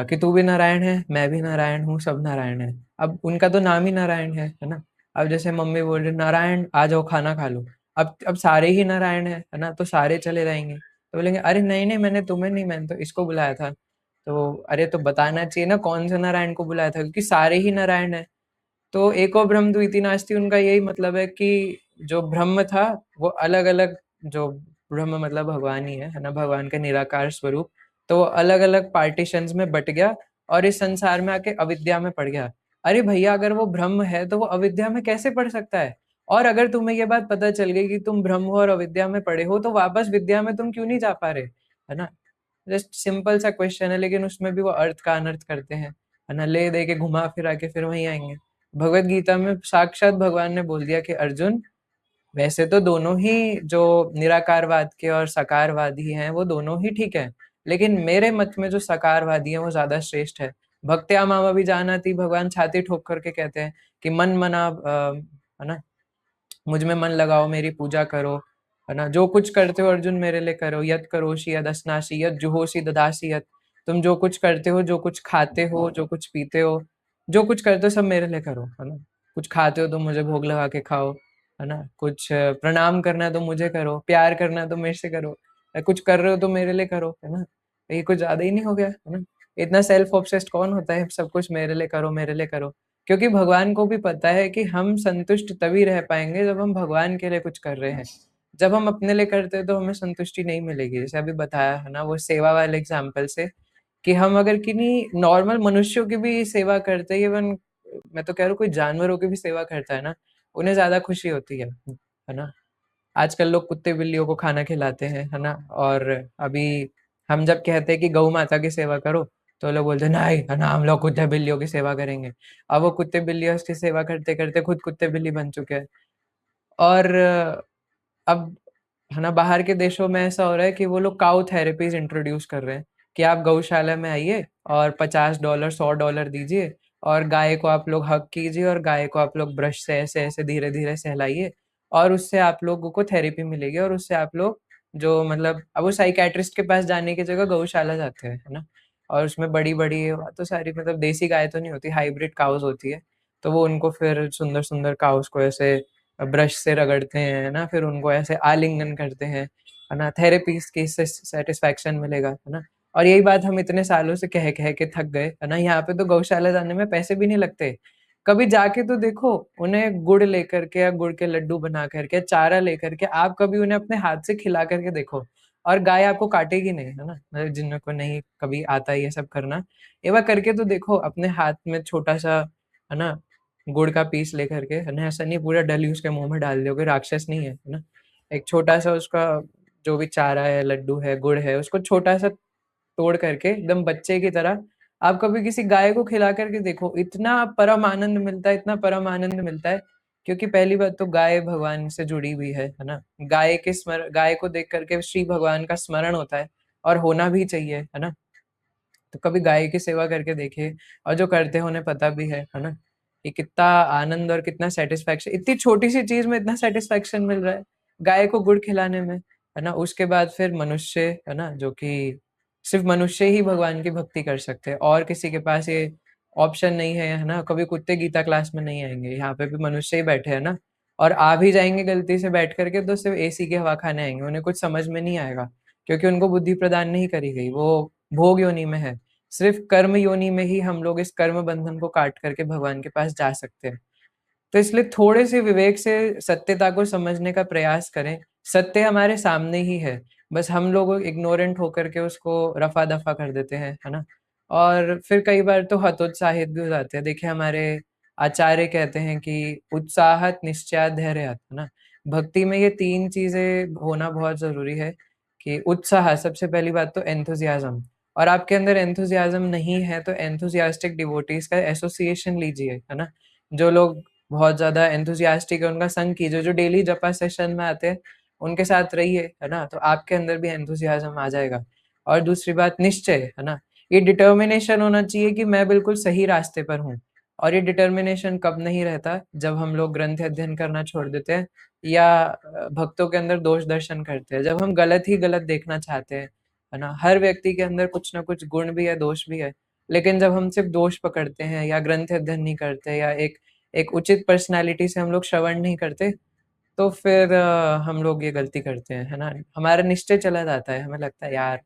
कि तू भी नारायण है, मैं भी नारायण हूँ, सब नारायण है। अब उनका तो नाम ही नारायण है ना? अब जैसे मम्मी बोल रही नारायण आ जाओ खाना खा लो, अब सारे ही नारायण है ना? तो सारे चले जाएंगे, तो बोलेंगे अरे नहीं नहीं, मैंने तुम्हें नहीं, मैंने तो इसको बुलाया था। तो अरे तो बताना चाहिए ना कौन से नारायण को बुलाया था, क्योंकि सारे ही नारायण है। तो एको ब्रह्म द्वितीय नास्ति, उनका यही मतलब है कि जो ब्रह्म था वो अलग अलग, जो ब्रह्म मतलब भगवान ही है ना? भगवान का निराकार स्वरूप, तो वो अलग अलग पार्टीशंस में बट गया और इस संसार में आके अविद्या में पड़ गया। अरे भैया, अगर वो ब्रह्म है तो वो अविद्या में कैसे पड़ सकता है? और अगर तुम्हें ये बात पता चल गई कि तुम ब्रह्म हो और अविद्या में पड़े हो, तो वापस विद्या में तुम क्यों नहीं जा पा रहे, है ना? जस्ट सिंपल सा क्वेश्चन है, लेकिन उसमें भी वो अर्थ का अनर्थ करते हैं, है ना? ले दे के घुमा फिरा के फिर वहीं आएंगे। भगवत गीता में साक्षात भगवान ने बोल दिया कि अर्जुन, वैसे तो दोनों ही जो निराकारवाद के और सकारवादी हैं वो दोनों ही ठीक है, लेकिन मेरे मत में जो सकारवादी है वो ज्यादा श्रेष्ठ है। भक्त्या माम भी जानाति, भगवान छाती ठोक करके कहते हैं कि मन मना, है ना? मुझ में मन लगाओ, मेरी पूजा करो, है ना? जो कुछ करते हो अर्जुन मेरे लिए करो। यत करोषि यदस्नासि यत जुहोसि ददासि यत। तुम जो कुछ करते हो, जो कुछ खाते हो, जो कुछ पीते हो, जो कुछ करते हो सब मेरे लिए करो, है ना? कुछ खाते हो तो मुझे भोग लगा के खाओ, है ना? कुछ प्रणाम करना है तो मुझे करो, प्यार करना है तो मेरे से करो, कुछ कर रहे हो तो मेरे लिए करो, है ना? ये कुछ ज्यादा ही नहीं हो गया, है ना? इतना सेल्फ ऑब्सेस्ड कौन होता है? सब कुछ मेरे लिए करो, मेरे लिए करो। क्योंकि भगवान को भी पता है कि हम संतुष्ट तभी रह पाएंगे जब हम भगवान के लिए कुछ कर रहे हैं। जब हम अपने लिए करते हैं तो हमें संतुष्टि नहीं मिलेगी। जैसे अभी बताया है ना वो सेवा वाले एग्जाम्पल से, कि हम अगर किन्हीं नॉर्मल मनुष्यों की भी सेवा करते हैं, इवन मैं तो कह रहा हूँ कोई जानवरों की भी सेवा करता है ना, उन्हें ज्यादा खुशी होती है ना? आजकल लोग कुत्ते बिल्लियों को खाना खिलाते हैं, है ना? और अभी हम जब कहते हैं कि गौ माता की सेवा करो, तो लोग बोलते हैं नहीं, है ना, हम लोग कुत्ते बिल्लियों की सेवा करेंगे। अब वो कुत्ते बिल्लियों की सेवा करते करते खुद कुत्ते बिल्ली बन चुके हैं। और अब है ना, बाहर के देशों में ऐसा हो रहा है कि वो लोग काउ थेरेपीज इंट्रोड्यूस कर रहे हैं, कि आप गौशाला में आइए और $50 $100 दीजिए, और गाय को आप लोग हग कीजिए, और गाय को आप लोग ब्रश से ऐसे ऐसे धीरे धीरे सहलाइए, और उससे आप लोगों को थेरेपी मिलेगी, और उससे आप लोग जो मतलब अब वो साइकेट्रिस्ट के पास जाने की जगह गौशाला जाते हैं, है ना? और उसमें बड़ी बड़ी तो सारी मतलब देसी गाय तो नहीं होती, हाइब्रिड काउस होती है। तो वो उनको फिर सुंदर सुंदर काउस को ऐसे ब्रश से रगड़ते हैं ना, फिर उनको ऐसे आलिंगन करते हैं, है ना? थेरेपी की इससे सेटिस्फैक्शन मिलेगा, है ना? और यही बात हम इतने सालों से कह कह के थक गए, है ना? यहाँ पे तो गौशाला जाने में पैसे भी नहीं लगते। कभी जाके तो देखो, उन्हें गुड़ लेकर के या गुड़ के लड्डू बना करके, चारा लेकर के आप कभी उन्हें अपने हाथ से खिला करके देखो, और गाय आपको काटेगी नहीं, है ना? मतलब जिनको नहीं कभी आता ये सब करना, एक बार करके तो देखो अपने हाथ में छोटा सा, है ना, गुड़ का पीस लेकर के, है ना? ऐसा नहीं पूरा डली उसके मुंह में डाल दोगे, राक्षस नहीं है ना? एक छोटा सा उसका जो भी चारा है, लड्डू है, गुड़ है, उसको छोटा सा तोड़ करके एकदम बच्चे की तरह आप कभी किसी गाय को खिला करके देखो, इतना परम आनंद मिलता है, इतना परम आनंद मिलता है। क्योंकि पहली बात तो गाय भगवान से जुड़ी हुई है ना? गाय को देख करके श्री भगवान का स्मरण होता है, और होना भी चाहिए, है ना? तो कभी गाय की सेवा करके देखिए, और जो करते हैं उन्हें पता भी है ना? कि कितना आनंद और कितना सैटिस्फैक्शन, इतनी छोटी-सी चीज़ में इतना सैटिस्फैक्शन मिल रहा है, गाय को गुड़ खिलाने में, है ना? उसके बाद फिर मनुष्य, है ना? जो कि सिर्फ़ मनुष्य ही भगवान की भक्ति कर सकते हैं, और किसी के पास ये ऑप्शन नहीं है ना? कभी कुत्ते गीता क्लास में नहीं आएँगे, यहाँ पे भी मनुष्य ही बैठे हैं ना? और आ भी जाएँगे गलती से बैठ कर के तो सिर्फ़ एसी की हवा खाने आएँगे, उन्हें कुछ समझ में नहीं आएगा, क्योंकि उनको बुद्धि प्रदान नहीं करी गई, वो भोग योनि में है। सिर्फ़ कर्म योनि में ही हम लोग इस कर्म बंधन को काट करके भगवान के पास जा सकते हैं। तो इसलिए थोड़े-से विवेक से सत्यता को समझने का प्रयास करें। सत्य हमारे सामने ही है, बस हम लोग इग्नोरेंट होकर के उसको रफ़ा-दफ़ा कर देते हैं, है ना? और फिर कई बार तो हतोत्साहित भी हो जाते हैं। देखिए हमारे आचार्य कहते हैं कि उत्साहत, निश्चयात, धैर्यात, है ना? भक्ति में ये 3 चीज़ें होना बहुत ज़रूरी है कि उत्साह, सबसे पहली बात तो एंथुसियाज़्म, और आपके अंदर एंथुसियाज़्म नहीं है तो एंथुसियास्टिक डिवोटीज़ का एसोसिएशन लीजिए, है ना? जो लोग बहुत ज़्यादा एंथुसियास्टिक है, उनका संग कीजिए, जो डेली जपा सेशन में आते हैं, उनके साथ रहिए, है ना? तो आपके अंदर भी एंथुसियाज़्म आ जाएगा। और दूसरी बात निश्चय, है ना? ये डिटर्मिनेशन होना चाहिए कि मैं बिल्कुल सही रास्ते पर हूँ, और ये डिटर्मिनेशन कब नहीं रहता, जब हम लोग ग्रंथ अध्ययन करना छोड़ देते हैं या भक्तों के अंदर दोष दर्शन करते हैं, जब हम गलत ही गलत देखना चाहते हैं, है ना? हर व्यक्ति के अंदर कुछ न कुछ गुण भी है, दोष भी है, लेकिन जब हम सिर्फ़ दोष पकड़ते हैं या ग्रंथ अध्ययन नहीं करते या एक उचित पर्सनैलिटी से हम लोग श्रवण नहीं करते, तो फिर हम लोग ये गलती करते हैं, है ना? हमारा निश्चय चला जाता है, हमें लगता है यार,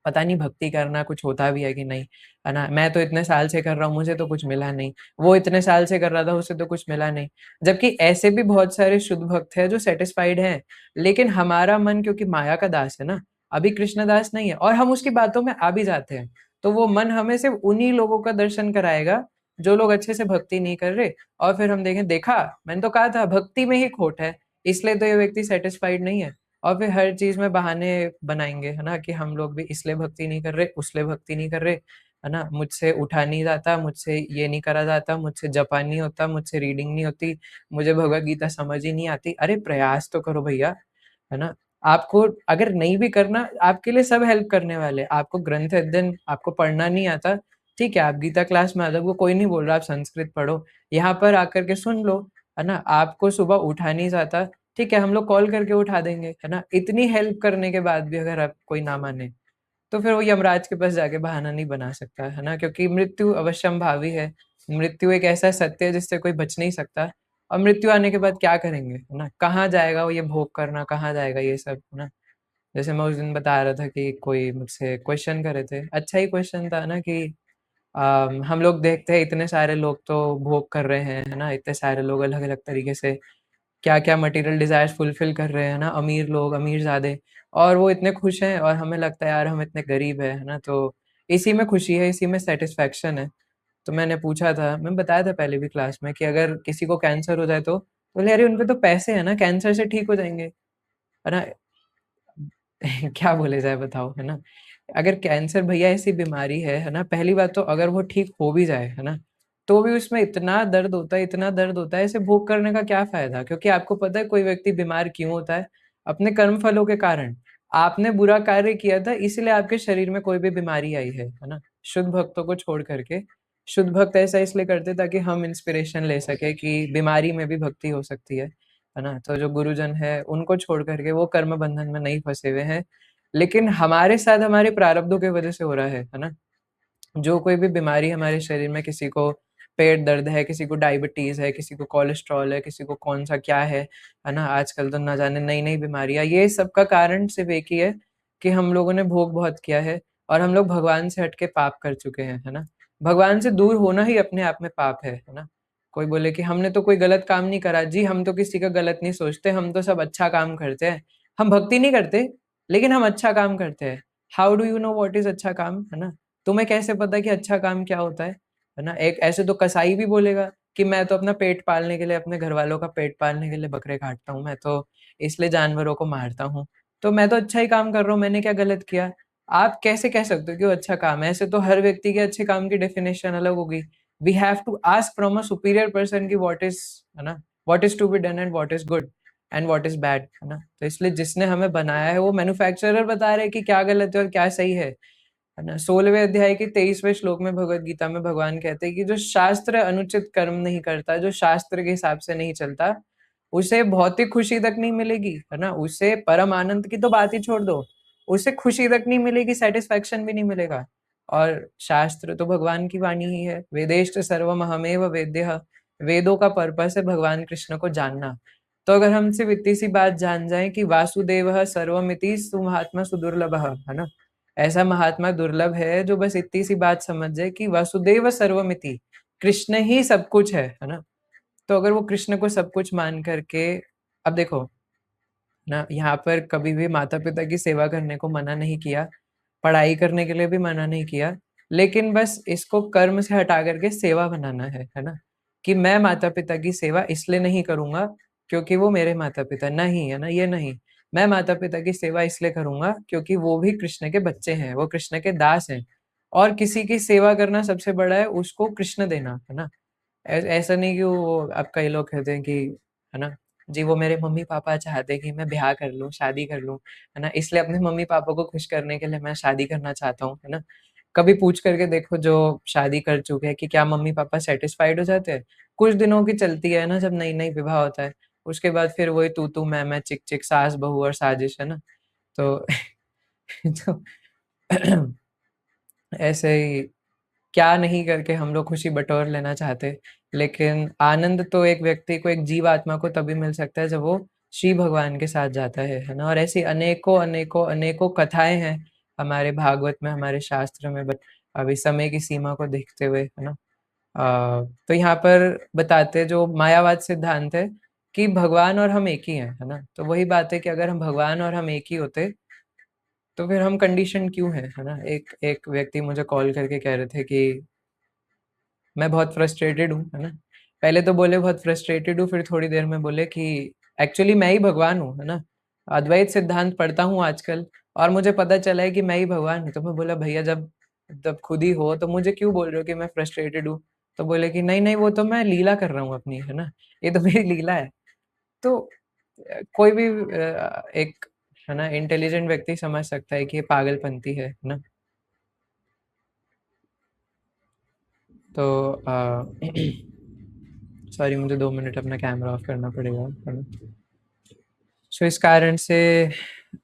पता नहीं भक्ति करना कुछ होता भी है कि नहीं, है ना? मैं तो इतने साल से कर रहा हूँ, मुझे तो कुछ मिला नहीं। वो इतने साल से कर रहा था, उसे तो कुछ मिला नहीं। जबकि ऐसे भी बहुत सारे शुद्ध भक्त हैं जो सैटिस्फाइड हैं, लेकिन हमारा मन क्योंकि माया का दास है ना, अभी कृष्ण दास नहीं है, और हम उसकी बातों में आ भी जाते हैं। तो वो मन हमें सिर्फ़ उन्हीं लोगों का दर्शन कराएगा, जो लोग अच्छे से भक्ति नहीं कर रहे, और फिर हम देखें, देखा, मैंने तो कहा था भक्ति में ही खोट है, इसलिए तो ये व्यक्ति सैटिस्फाइड नहीं है। और फिर हर चीज़ में बहाने बनाएँगे, है ना? कि हम लोग भी इसलिए भक्ति नहीं कर रहे, उसलिए भक्ति नहीं कर रहे, है ना? मुझसे उठा नहीं जाता, मुझसे ये नहीं करा जाता, मुझसे जपा नहीं होता, मुझसे रीडिंग नहीं होती, मुझे भगवद गीता समझ ही नहीं आती। अरे प्रयास तो करो भैया, है ना? आपको अगर नहीं भी करना, आपके लिए सब हेल्प करने वाले हैं। आपको ग्रंथ अध्ययन, आपको पढ़ना नहीं आता, ठीक है, आप गीता क्लास में आ जाओ, वो कोई नहीं बोल रहा आप संस्कृत पढ़ो। यहाँ पर आकर के सुन लो, है ना? आपको सुबह उठा नहीं जाता, ठीक है, हम लोग कॉल करके उठा देंगे, है ना? इतनी हेल्प करने के बाद भी अगर आप कोई ना माने, तो फिर वो यमराज के पास जाके बहाना नहीं बना सकता, है ना? क्योंकि मृत्यु अवश्यंभावी है। मृत्यु एक ऐसा सत्य है जिससे कोई बच नहीं सकता, और मृत्यु आने के बाद क्या करेंगे, है ना? कहाँ जाएगा वो ये भोग करना, कहाँ जाएगा ये सब, है ना? जैसे मैं उस दिन बता रहा था कि कोई मुझसे क्वेश्चन कर रहे थे, अच्छा ही क्वेश्चन था ना कि हम लोग देखते हैं इतने सारे लोग तो भोग कर रहे हैं, है ना? इतने सारे लोग अलग-अलग तरीके से क्या-क्या मटेरियल डिज़ायर्स फुलफ़िल कर रहे हैं ना, अमीर लोग, अमीरज़ादे, और वो इतने खुश हैं, और हमें लगता है यार हम इतने गरीब हैं, है ना? तो इसी में खुशी है, इसी में सैटिस्फैक्शन है। तो मैंने पूछा था, मैंने बताया था पहले भी क्लास में कि अगर किसी को कैंसर हो जाए तो बोले अरे उन पे तो पैसे हैं ना, कैंसर से ठीक हो जाएँगे, है ना? क्या बोले जाए बताओ, है ना? अगर कैंसर भैया ऐसी बीमारी है ना? पहली बात तो अगर वो ठीक हो भी जाए, है ना? तो भी उसमें इतना दर्द होता है, इतना दर्द होता है, इसे भोग करने का क्या फ़ायदा? क्योंकि आपको पता है कोई व्यक्ति बीमार क्यों होता है? अपने कर्म फलों के कारण। आपने बुरा कार्य किया था इसलिए आपके शरीर में कोई भी बीमारी आई है ना? शुद्ध भक्तों को छोड़ कर के, शुद्ध भक्त ऐसा इसलिए करते ताकि हम इंस्पिरेशन ले सकें कि बीमारी में भी भक्ति हो सकती है ना? तो जो गुरुजन हैं उनको छोड़ कर के वो कर्म बंधन में नहीं फँसे हुए हैं। लेकिन हमारे साथ हमारे प्रारब्धों की वजह से हो रहा है ना? जो कोई भी बीमारी हमारे शरीर में, किसी को पेट दर्द है, किसी को डायबिटीज़ है, किसी को कोलेस्ट्रॉल है, किसी को कौन-सा क्या है ना? आजकल तो ना जाने नई-नई बीमारियाँ, ये सब का कारण सिर्फ़ एक ही है कि हम लोगों ने भोग बहुत किया है, और हम लोग भगवान से हट के पाप कर चुके हैं, है ना? भगवान से दूर होना ही अपने आप में पाप है ना? कोई बोले कि हमने तो कोई गलत काम नहीं करा, जी हम तो किसी का गलत नहीं सोचते, हम तो सब अच्छा काम करते हैं। हम भक्ति नहीं करते, लेकिन हम अच्छा काम करते हैं। How do you know what is अच्छा काम, है ना? तुम्हें कैसे पता कि अच्छा काम क्या होता है ना? एक ऐसे तो कसाई भी बोलेगा कि मैं तो अपना पेट पालने के लिए, अपने घरवालों का पेट पालने के लिए बकरे काटता हूँ, मैं तो इसलिए जानवरों को मारता हूँ। तो मैं तो अच्छा ही काम कर रहा हूँ, मैंने क्या गलत किया? आप कैसे कह सकते हो कि वो अच्छा काम है? ऐसे तो हर व्यक्ति के अच्छे काम की डेफिनिशन अलग होगी। We have to ask from a superior person कि व्हाट इज़, है ना? What is to be done and what is good. And what is bad, है ना। तो इसलिए जिसने हमें बनाया है वो मैन्युफैक्चरर बता रहे हैं कि क्या गलत है और क्या सही है ना। 16वें अध्याय के 23वें श्लोक में भगवत गीता में भगवान कहते हैं कि जो शास्त्र अनुचित कर्म नहीं करता, जो शास्त्र के हिसाब से नहीं चलता, उसे भौतिक खुशी तक नहीं मिलेगी, है ना। उसे परम आनंद की तो बात ही छोड़ दो, उसे खुशी तक नहीं मिलेगी, सेटिस्फेक्शन भी नहीं मिलेगा। और शास्त्र तो भगवान की वाणी ही है। वेदेश्च सर्वमहमेव वेद्यः, वेदों का पर्पस है भगवान कृष्ण को जानना। तो अगर हम सिर्फ इतनी सी बात जान जाए कि वासुदेव सर्वमिति सुमहात्मा सुदुर्लभ, है ना, ऐसा महात्मा दुर्लभ है जो बस इतनी सी बात समझ जाए कि वासुदेव सर्वमिति, कृष्ण ही सब कुछ है ना। तो अगर वो कृष्ण को सब कुछ मान करके, अब देखो ना, यहाँ पर कभी भी माता पिता की सेवा करने को मना नहीं किया, पढ़ाई करने के लिए भी मना नहीं किया, लेकिन बस इसको कर्म से हटा करके सेवा बनाना है ना। कि मैं माता पिता की सेवा इसलिए नहीं करूंगा क्योंकि वो मेरे माता पिता नहीं, है ना, ये नहीं। मैं माता पिता की सेवा इसलिए करूंगा क्योंकि वो भी कृष्ण के बच्चे हैं, वो कृष्ण के दास हैं। और किसी की सेवा करना सबसे बड़ा है उसको कृष्ण देना, है ना। ऐसा नहीं कि वो, अब कई लोग कहते हैं कि, है ना, जी वो मेरे मम्मी पापा चाहते हैं कि मैं ब्याह कर लूं, शादी कर लूं, है ना, इसलिए अपने मम्मी पापा को खुश करने के लिए मैं शादी करना चाहता हूँ, है ना। कभी पूछ करके देखो जो शादी कर चुके हैं कि क्या मम्मी पापा सेटिस्फाइड हो जाते हैं। कुछ दिनों की चलती है ना, जब नई नई विवाह होता है, उसके बाद फिर वही तू मैं चिक चिक, सास बहू और साजिश, है ना। तो तो ऐसे ही क्या नहीं करके हम लोग खुशी बटोर लेना चाहते। लेकिन आनंद तो एक व्यक्ति को, एक जीव आत्मा को तभी मिल सकता है जब वो श्री भगवान के साथ जाता है ना। और ऐसी अनेकों अनेकों अनेकों कथाएं हैं हमारे भागवत में, हमारे शास्त्र में, बट अभी समय की सीमा को देखते हुए, है ना। तो यहाँ पर बताते हैं जो मायावाद सिद्धांत है कि भगवान और हम एक ही हैं, है ना। तो वही बात है कि अगर हम भगवान और हम एक ही होते तो फिर हम कंडीशन क्यों है ना। एक एक व्यक्ति मुझे कॉल करके कह रहे थे कि मैं बहुत फ्रस्ट्रेटेड हूँ, है ना। पहले तो बोले बहुत फ्रस्ट्रेटेड हूँ, फिर थोड़ी देर में बोले कि एक्चुअली मैं ही भगवान हूँ, है ना। अद्वैत सिद्धांत पढ़ता हूँ आजकल और मुझे पता चला है कि मैं ही भगवान हूँ। तो मैं बोला भैया जब जब खुद ही हो तो मुझे क्यों बोल रहे हो कि मैं फ्रस्ट्रेटेड हूँ। तो बोले कि नहीं नहीं वो तो मैं लीला कर रहा हूँ अपनी, है ना, ये तो मेरी लीला है। तो कोई भी एक, है ना, इंटेलिजेंट व्यक्ति समझ सकता है कि ये पागलपंती है ना। तो सॉरी मुझे 2 मिनट अपना कैमरा ऑफ करना पड़ेगा, है ना। सो इस कारण से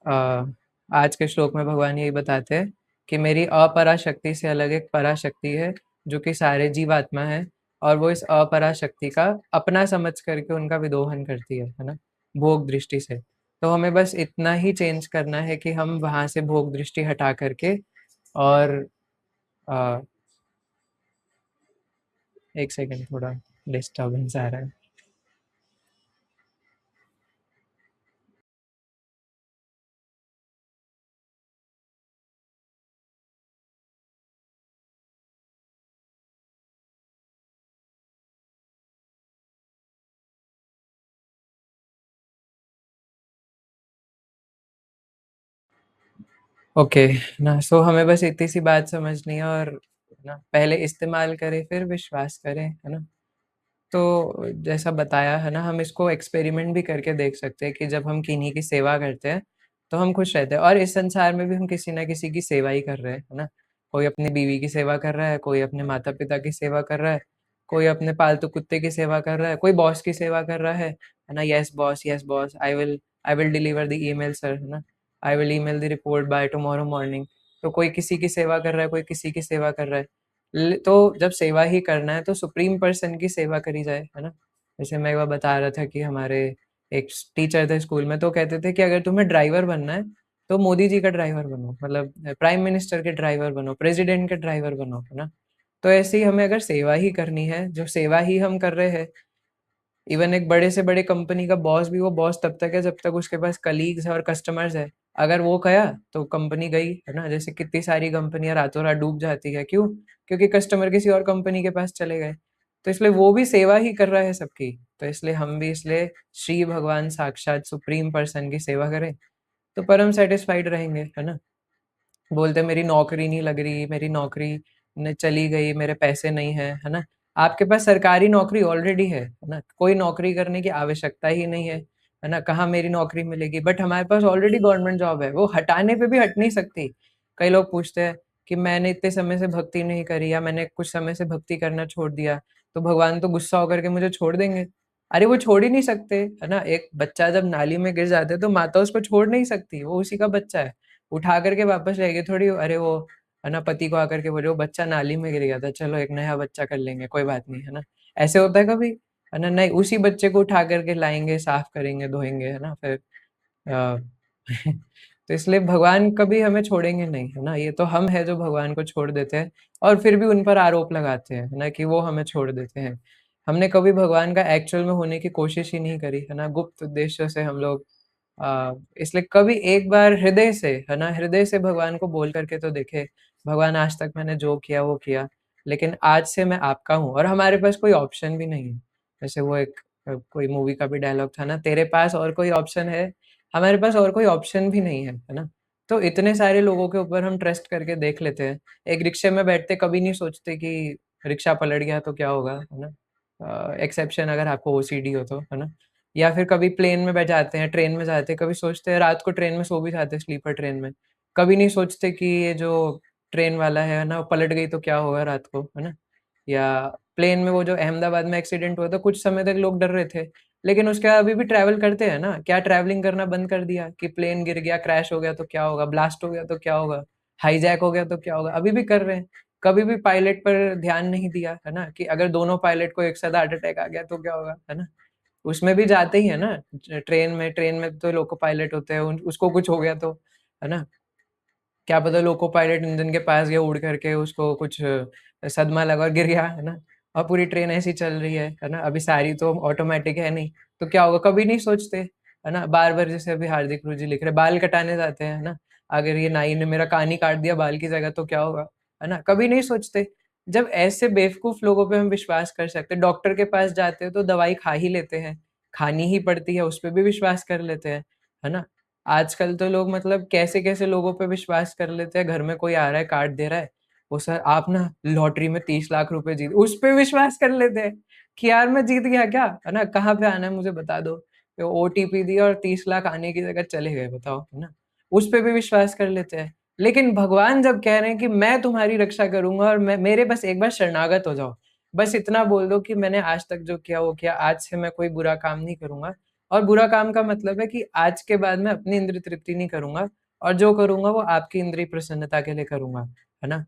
आ, आज के श्लोक में भगवान यही बताते हैं कि मेरी अपरा शक्ति से अलग एक परा शक्ति है जो कि सारे जीवात्मा है, और वो इस अपरा शक्ति का अपना समझ करके उनका विदोहन करती है ना, भोग दृष्टि से। तो हमें बस इतना ही चेंज करना है कि हम वहां से भोग दृष्टि हटा करके, और आ, एक सेकंड थोड़ा डिस्टर्बेंस आ रहा है। ओके ना, सो हमें बस इतनी सी बात समझनी है, और ना पहले इस्तेमाल करें फिर विश्वास करें, है ना। तो जैसा बताया है ना, हम इसको एक्सपेरिमेंट भी करके देख सकते हैं कि जब हम किन्हीं की सेवा करते हैं तो हम खुश रहते हैं। और इस संसार में भी हम किसी ना किसी की सेवा ही कर रहे हैं, है ना। कोई अपनी बीवी की सेवा कर रहा है, कोई अपने माता पिता की सेवा कर रहा है, कोई अपने पालतू कुत्ते की सेवा कर रहा है, कोई बॉस की सेवा कर रहा है ना। Yes boss, I will deliver the email sir, है ना, I will email the report by tomorrow morning. तो कोई किसी की सेवा कर रहा है, कोई किसी की सेवा कर रहा है। तो जब सेवा ही करना है तो सुप्रीम पर्सन की सेवा करी जाए, है ना। जैसे मैं एक बार बता रहा था कि हमारे एक टीचर थे स्कूल में, तो कहते थे कि अगर तुम्हें ड्राइवर बनना है तो मोदी जी का ड्राइवर बनो, मतलब प्राइम मिनिस्टर के ड्राइवर बनो, प्रेसिडेंट के ड्राइवर बनो, है ना। तो ऐसे ही हमें अगर सेवा ही करनी है, जो सेवा ही हम कर रहे हैं, इवन एक बड़े से बड़े कंपनी का बॉस भी वो बॉस तब तक है जब तक उसके पास कलीग्स है और कस्टमर्स है। अगर वो गया तो कंपनी गई, है ना। जैसे कितनी सारी कंपनियां रातों रात डूब जाती है, क्यों? क्योंकि कस्टमर किसी और कंपनी के पास चले गए। तो इसलिए वो भी सेवा ही कर रहा है सबकी। तो इसलिए हम भी, इसलिए श्री भगवान साक्षात सुप्रीम पर्सन की सेवा करें तो परम सेटिस्फाइड रहेंगे, है ना। बोलते मेरी नौकरी नहीं लग रही, मेरी नौकरी ने चली गई, मेरे पैसे नहीं है ना। आपके पास सरकारी नौकरी ऑलरेडी है ना, कोई नौकरी करने की आवश्यकता ही नहीं है। है ना? कहाँ मेरी नौकरी मिलेगी? बट हमारे पास ऑलरेडी गवर्नमेंट जॉब है, वो हटाने पे भी हट नहीं सकती। कई लोग पूछते हैं कि मैंने इतने समय से भक्ति नहीं करी या मैंने कुछ समय से भक्ति करना छोड़ दिया, तो भगवान तो गुस्सा होकर के मुझे छोड़ देंगे। अरे वो छोड़ ही नहीं सकते, है ना? एक बच्चा जब नाली में गिर जाता है तो माता उसको छोड़ नहीं सकती, वो उसी का बच्चा है। उठा करके वापस लाएगी थोड़ी, अरे वो है ना, पति को आकर के बोले वो बच्चा नाली में गिर गया था, चलो एक नया बच्चा कर लेंगे, कोई बात नहीं, है ना? ऐसे होता है कभी? है ना? नहीं, उसी बच्चे को उठा करके लाएंगे, साफ करेंगे, धोएंगे, है ना? फिर अ, तो इसलिए भगवान कभी हमें छोड़ेंगे नहीं, है ना? ये तो हम हैं जो भगवान को छोड़ देते हैं और फिर भी उन पर आरोप लगाते हैं, है ना? कि वो हमें छोड़ देते हैं। हमने कभी भगवान का एक्चुअल में होने की कोशिश ही नहीं करी, है ना? गुप्त उद्देश्य से हम लोग इसलिए कभी एक बार हृदय से, है ना? हृदय से भगवान को बोल करके तो देखे, भगवान आज तक मैंने जो किया वो किया, लेकिन आज से मैं आपका हूँ और हमारे पास कोई ऑप्शन भी नहीं है। जैसे वो एक कोई मूवी का भी डायलॉग था ना, तेरे पास और कोई ऑप्शन है? हमारे पास और कोई ऑप्शन भी नहीं है ना? तो इतने सारे लोगों के ऊपर हम ट्रस्ट करके देख लेते हैं। एक रिक्शे में बैठते कभी नहीं सोचते कि रिक्शा पलट गया तो क्या होगा, है ना? एक्सेप्शन अगर आपको ओसीडी हो तो, है ना? या फिर कभी प्लेन में बैठ जाते हैं, ट्रेन में जाते हैं, कभी सोचते हैं रात को ट्रेन में सो भी जाते हैं स्लीपर ट्रेन में। कभी नहीं सोचते कि ये जो ट्रेन वाला है ना, वो पलट गई तो क्या होगा रात को, है ना? या प्लेन में वो जो अहमदाबाद में एक्सीडेंट हुआ था, कुछ समय तक लोग डर रहे थे, लेकिन उसके बाद अभी भी ट्रैवल करते हैं ना। क्या ट्रैवलिंग करना बंद कर दिया कि प्लेन गिर गया, क्रैश हो गया तो क्या होगा, ब्लास्ट हो गया तो क्या होगा, हाईजैक हो गया तो क्या होगा? अभी भी कर रहे हैं। कभी भी पायलट पर ध्यान नहीं दिया, है ना? कि अगर दोनों पायलट को एक साथ हार्ट अटैक आ गया तो क्या होगा, है ना? उसमें भी जाते ही है ना, ट्रेन में तो लोको पायलट होते हैं, उसको कुछ हो गया तो, है ना? क्या पता लोको पायलट इंजन के पास गया उड़ करके, उसको कुछ सदमा लगा और गिर गया, है ना? और पूरी ट्रेन ऐसी चल रही है ना? अभी सारी तो ऑटोमेटिक है नहीं, तो क्या होगा? कभी नहीं सोचते, है ना? बार-बार जैसे अभी हार्दिक गुरु जी लिख रहे हैं, बाल कटाने जाते हैं, है ना? अगर ये नाई ने मेरा कान ही काट दिया बाल की जगह तो क्या होगा? है ना? कभी नहीं सोचते। जब ऐसे बेवकूफ लोगों पे हम विश्वास कर सकते हैं, डॉक्टर के पास जाते हैं तो दवाई खा ही लेते हैं, खानी ही पड़ती है, उस पे भी विश्वास कर लेते हैं, है ना? आजकल तो लोग मतलब कैसे-कैसे लोगों पे विश्वास कर लेते हैं, घर में कोई आ रहा है, कार्ड दे रहा है, वो सर आप ना लॉटरी में 30 लाख रुपए जीत, उस पे विश्वास कर लेते हैं कि यार मैं जीत गया क्या? है ना? कहाँ पे आना है मुझे बता दो। तो ओटीपी दिया और 30 लाख आने की जगह चले गए बताओ, है ना? उस पे भी विश्वास कर लेते हैं। लेकिन भगवान जब कह रहे हैं कि मैं तुम्हारी रक्षा करूँगा और मैं मेरे बस एक बार शरणागत हो जाओ। बस इतना बोल दो कि मैंने आज तक जो किया वो किया, आज से मैं कोई बुरा काम नहीं करूँगा। और बुरा काम का मतलब है कि आज के बाद मैं अपनी इंद्रिय तृप्ति नहीं करूँगा और जो करूँगा वो आपकी इंद्रिय प्रसन्नता के लिए करूँगा, है ना?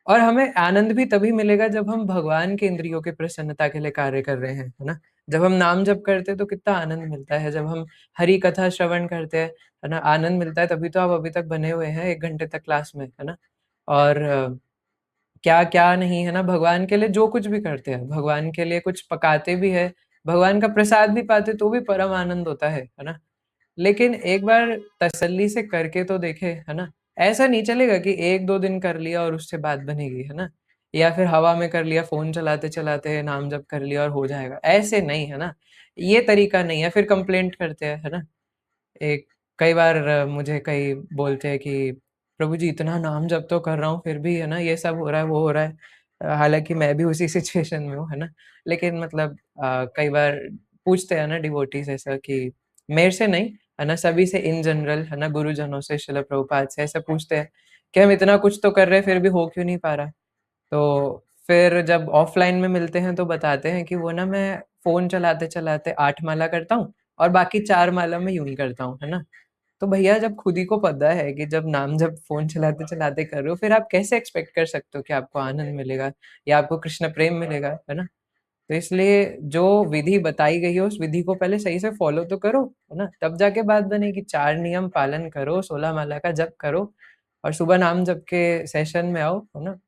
और हमें आनंद भी तभी मिलेगा जब हम भगवान के इंद्रियों की प्रसन्नता के लिए कार्य कर रहे हैं, है ना? जब हम नाम जप करते हैं तो कितना आनंद मिलता है, जब हम हरि कथा श्रवण करते हैं, है ना? आनंद मिलता है, तभी तो आप अभी तक बने हुए हैं 1 घंटे तक क्लास में, है ना? और क्या-क्या नहीं, है ना? भगवान के लिए जो कुछ भी करते हैं, भगवान के लिए कुछ पकाते भी हैं, भगवान का प्रसाद भी पाते तो भी परम आनंद होता है ना? लेकिन एक बार तसल्ली से करके तो देखें, है ना? ऐसा नहीं चलेगा कि 1-2 दिन कर लिया और उससे बात बनेगी, है ना? या फिर हवा में कर लिया, फ़ोन चलाते-चलाते नाम जप कर लिया और हो जाएगा, ऐसे नहीं, है ना? ये तरीका नहीं है, फिर कंप्लेंट करते हैं, है ना? एक कई बार मुझे कई बोलते हैं कि प्रभु जी इतना नाम जप तो कर रहा हूँ फिर भी है ना ये सब हो रहा है, वो हो रहा है। हालाँकि मैं भी उसी सिचुएशन में हूँ, है ना? लेकिन मतलब कई बार पूछते हैं ना डिवोटीज़ ऐसा कि मेरे से नहीं, है ना? सभी से इन जनरल, है ना? गुरुजनों से, शिल प्रभुपाद से ऐसा पूछते हैं कि हम इतना कुछ तो कर रहे हैं फिर भी हो क्यों नहीं पा रहा? तो फिर जब ऑफ़लाइन में मिलते हैं तो बताते हैं कि वो ना मैं फ़ोन चलाते-चलाते 8 माला करता हूँ और बाकी 4 माला मैं यूँ ही करता हूँ, है ना? तो भैया जब खुद ही को पता है कि जब नाम जब फ़ोन चलाते-चलाते कर रहे हो, फिर आप कैसे एक्सपेक्ट कर सकते हो कि आपको आनंद मिलेगा या आपको कृष्ण प्रेम मिलेगा, है ना? तो इसलिए जो विधि बताई गई है, उस विधि को पहले सही से फ़ॉलो तो करो, है ना? तब जाके बात बनेगी। 4 नियम पालन करो, 16 माला का जप करो और सुबह नाम जप के सेशन में आओ, है ना?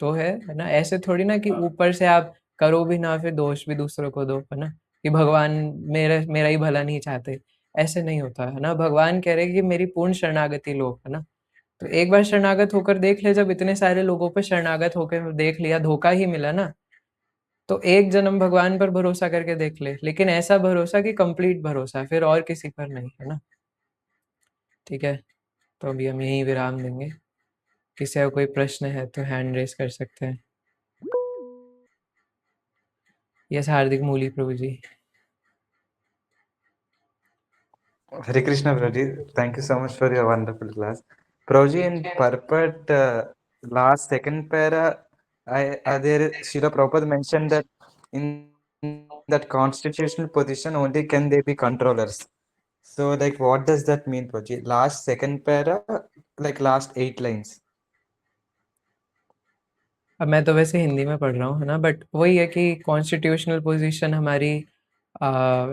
तो है ना? ऐसे थोड़ी ना कि ऊपर से आप करो भी ना फिर दोष भी दूसरों को दो, है ना? कि भगवान मेरा मेरा ही भला नहीं चाहते, ऐसे नहीं होता, है ना? भगवान कह रहे हैं कि मेरी पूर्ण शरणागति लो, है ना? तो एक बार शरणागत होकर देख ले, जब इतने सारे लोगों पे शरणागत होकर देख लिया, धोखा ही मिला ना, तो एक जन्म भगवान पर भरोसा करके देख ले, लेकिन ऐसा भरोसा कि कंप्लीट भरोसा, फिर और किसी पर नहीं, है ना? ठीक है? तो अभी हम यहीं विराम देंगे। किसी का कोई प्रश्न है तो हैंड रेज़ कर सकते हैं। यस, हार्दिक मूली प्रभु जी। Hare Krishna, Prabhuji. Thank you so much for your wonderful class. Prabhuji, in purport, last second para, there Srila Prabhupada mentioned that in that constitutional position only can they be controllers. So, like, what does that mean, Prabhuji? Last second para, like last 8 lines. अब मैं तो वैसे हिंदी में पढ़ रहा हूँ, है ना? बट वही है कि कॉन्स्टिट्यूशनल पोजीशन हमारी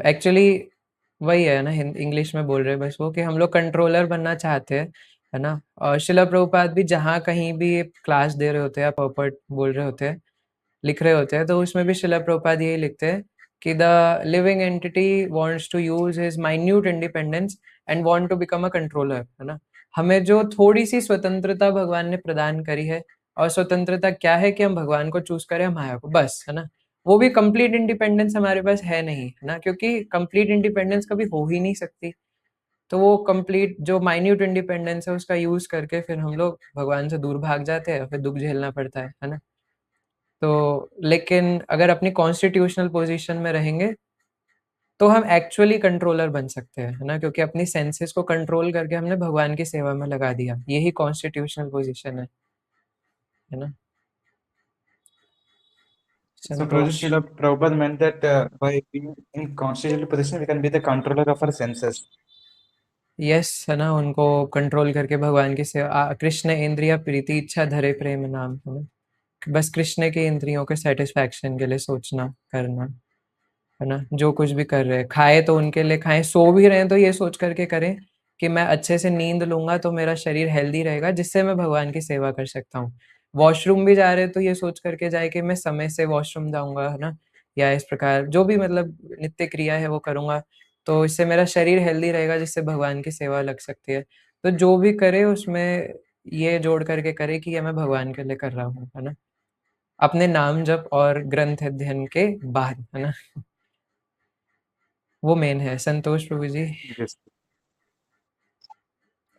एक्चुअली वही है ना, इंग्लिश में बोल रहे हैं बस वो कि हम लोग कंट्रोलर बनना चाहते हैं, है ना? और शिला प्रभुपाद भी जहाँ कहीं भी क्लास दे रहे होते हैं या पर्पट बोल रहे होते हैं, लिख रहे होते हैं, तो उसमें भी शिला प्रभुपाद यही लिखते हैं कि the living entity wants to use his minute independence and want to become a controller, है ना? हमें जो थोड़ी सी स्वतंत्रता भगवान ने प्रदान करी है, और स्वतंत्रता क्या है कि हम भगवान को चूज करें माया को, बस, है ना? वो भी कंप्लीट इंडिपेंडेंस हमारे पास है नहीं, है ना? क्योंकि कंप्लीट इंडिपेंडेंस कभी हो ही नहीं सकती। तो वो कंप्लीट जो माइन्यूट इंडिपेंडेंस है उसका यूज करके फिर हम लोग भगवान से दूर भाग जाते हैं, फिर दुख झेलना पड़ता है ना? तो लेकिन अगर अपनी कॉन्स्टिट्यूशनल पोजीशन में रहेंगे तो हम एक्चुअली कंट्रोलर बन सकते हैं, है ना? क्योंकि अपनी सेंसेस को कंट्रोल करके हमने भगवान की सेवा में लगा दिया, यही कॉन्स्टिट्यूशनल पोजीशन है ना? So, Prabhuji, Santosh. Srila Prabhupada meant that by being in constitutional position, we can be the controller of our senses. Yes, है ना? उनको कंट्रोल करके भगवान की सेवा, कृष्ण इंद्रिया प्रीति इच्छा धरे प्रेम नाम, है ना? बस कृष्ण के इंद्रियों के सेटिस्फैक्शन के लिए सोचना करना, है ना? जो कुछ भी कर रहे हैं, खाए तो उनके लिए खाएं, सो भी रहे हैं तो ये सोच करके करें कि मैं अच्छे से नींद लूंगा तो मेरा शरीर हेल्दी रहेगा, जिससे मैं भगवान की सेवा कर सकता हूँ। वॉशरूम भी जा रहे हैं तो ये सोच करके जाए कि मैं समय से वॉशरूम जाऊंगा, है ना? या इस प्रकार जो भी मतलब नित्य क्रिया है वो करूंगा, तो इससे मेरा शरीर हेल्दी रहेगा, जिससे भगवान की सेवा लग सकती है। तो जो भी करे उसमें ये जोड़ करके करे कि ये मैं भगवान के लिए कर रहा हूँ, है ना? अपने नाम जप और ग्रंथ अध्ययन के बाद, है ना? वो मेन है। संतोष प्रभु जी। Yes.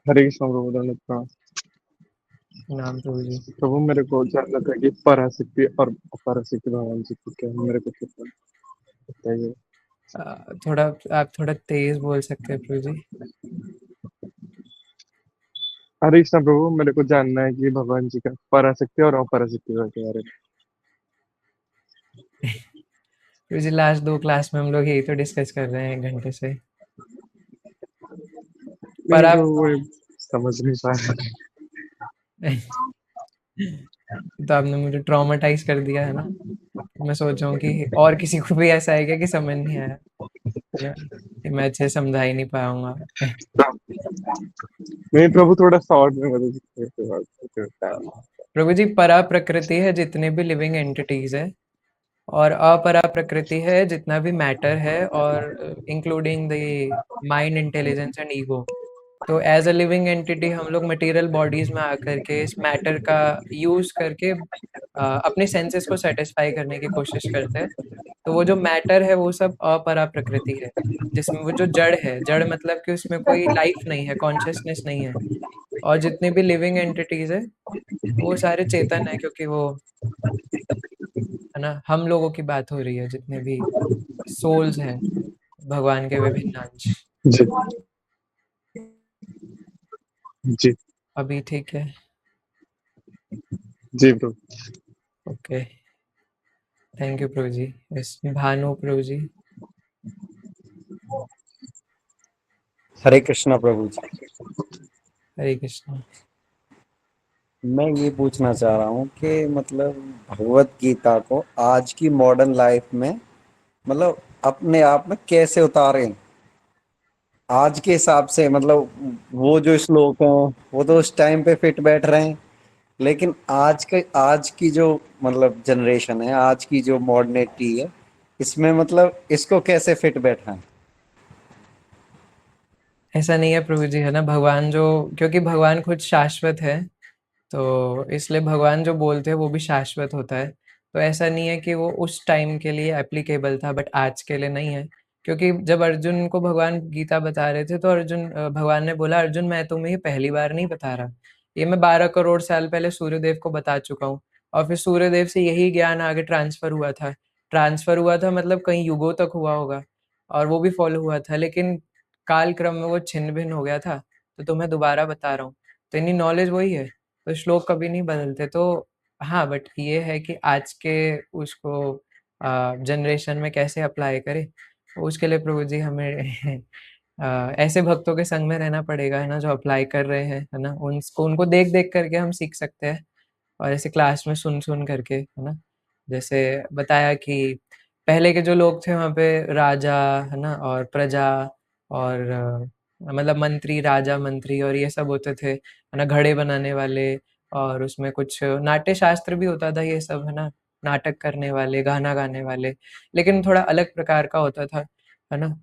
हरे कृष्ण प्रभु दंडवत प्रणाम। नाम प्रभु जी। प्रभु मेरे को जानना था कि पराशक्ति और अपराशक्ति भगवान जी की क्या है, मेरे को कुछ बताइए। थोड़ा आप थोड़ा तेज बोल सकते हैं प्रभु जी। हरे कृष्ण प्रभु, मेरे को जानना है कि भगवान जी का पराशक्ति और अपराशक्ति के बारे में। प्रभु जी लास्ट 2 क्लास में हम लोग यही तो डिस्कस कर रहे हैं 1 घंटे से। पर नहीं आप प्रभु, वो समझ नहीं पा रहे। तो आपने मुझे ट्रॉमेटाइज कर दिया, है ना? मैं सोच रहा हूँ कि और किसी को भी ऐसा है क्या कि समझ नहीं आया, है ना? कि मैं अच्छे से समझा ही नहीं पाऊंगा। नहीं प्रभु, थोड़ा शॉर्ट में बता सकते हैं। प्रभु जी, परा प्रकृति है जितने भी लिविंग एंटिटीज है, और अपरा प्रकृति है जितना भी मैटर है, और including the mind, intelligence and ego. तो एज अ लिविंग एंटिटी हम लोग मटेरियल बॉडीज में आकर के इस मैटर का यूज करके अपने सेंसेस को सेटिस्फाई करने की कोशिश करते हैं। तो वो जो मैटर है वो सब अपरा प्रकृति है, जिसमें वो जो जड़ है, जड़ मतलब कि उसमें कोई लाइफ नहीं है, कॉन्शियसनेस नहीं है। और जितने भी लिविंग एंटिटीज है वो सारे चेतन है, क्योंकि वो, है ना, हम लोगों की बात हो रही है, जितने भी सोल्स हैं, भगवान के विभिन्न अंश। जी जी अभी ठीक है? जी प्रभु। ओके, थैंक यू प्रभु जी। यस, भानु प्रभु जी। हरे कृष्णा प्रभु जी। हरे कृष्णा। मैं ये पूछना चाह रहा हूँ कि मतलब भगवत गीता को आज की मॉडर्न लाइफ में मतलब अपने आप में कैसे उतारें आज के हिसाब से। मतलब वो जो श्लोक हैं वो तो उस टाइम पे फिट बैठ रहे हैं, लेकिन आज की जो मतलब जनरेशन है, आज की जो मॉडर्निटी है, इसमें मतलब इसको कैसे फिट बैठाएं। ऐसा नहीं है प्रभु जी, है ना? भगवान जो, क्योंकि भगवान खुद शाश्वत है, तो इसलिए भगवान जो बोलते हैं वो भी शाश्वत होता है। तो ऐसा नहीं है कि वो उस टाइम के लिए एप्लीकेबल था बट आज के लिए नहीं है। क्योंकि जब अर्जुन को भगवान गीता बता रहे थे तो भगवान ने बोला, अर्जुन मैं तुम्हें ये पहली बार नहीं बता रहा, ये मैं 12 करोड़ साल पहले सूर्यदेव को बता चुका हूँ। और फिर सूर्यदेव से यही ज्ञान आगे ट्रांसफर हुआ था मतलब कई युगों तक हुआ होगा, और वो भी फॉलो हुआ था। लेकिन काल क्रम में वो छिन्न भिन्न हो गया था, तो तुम्हें दोबारा बता रहा हूँ। तो इतनी नॉलेज वही है, तो श्लोक कभी नहीं बदलते। तो हाँ, बट ये है कि आज के उसको जनरेशन में कैसे अप्लाई करें, उसके लिए प्रभु जी हमें ऐसे भक्तों के संग में रहना पड़ेगा, है ना, जो अप्लाई कर रहे हैं, है ना, उनको देख देख करके हम सीख सकते हैं, और ऐसे क्लास में सुन सुन करके, है ना। जैसे बताया कि पहले के जो लोग थे वहाँ पे राजा, है ना, और प्रजा, और मतलब मंत्री, राजा मंत्री और ये सब होते थे, है ना, घड़े बनाने वाले, और उसमें कुछ नाट्य शास्त्र भी होता था, ये सब, है ना, नाटक करने वाले, गाना गाने वाले, लेकिन थोड़ा अलग प्रकार का होता था, है ना।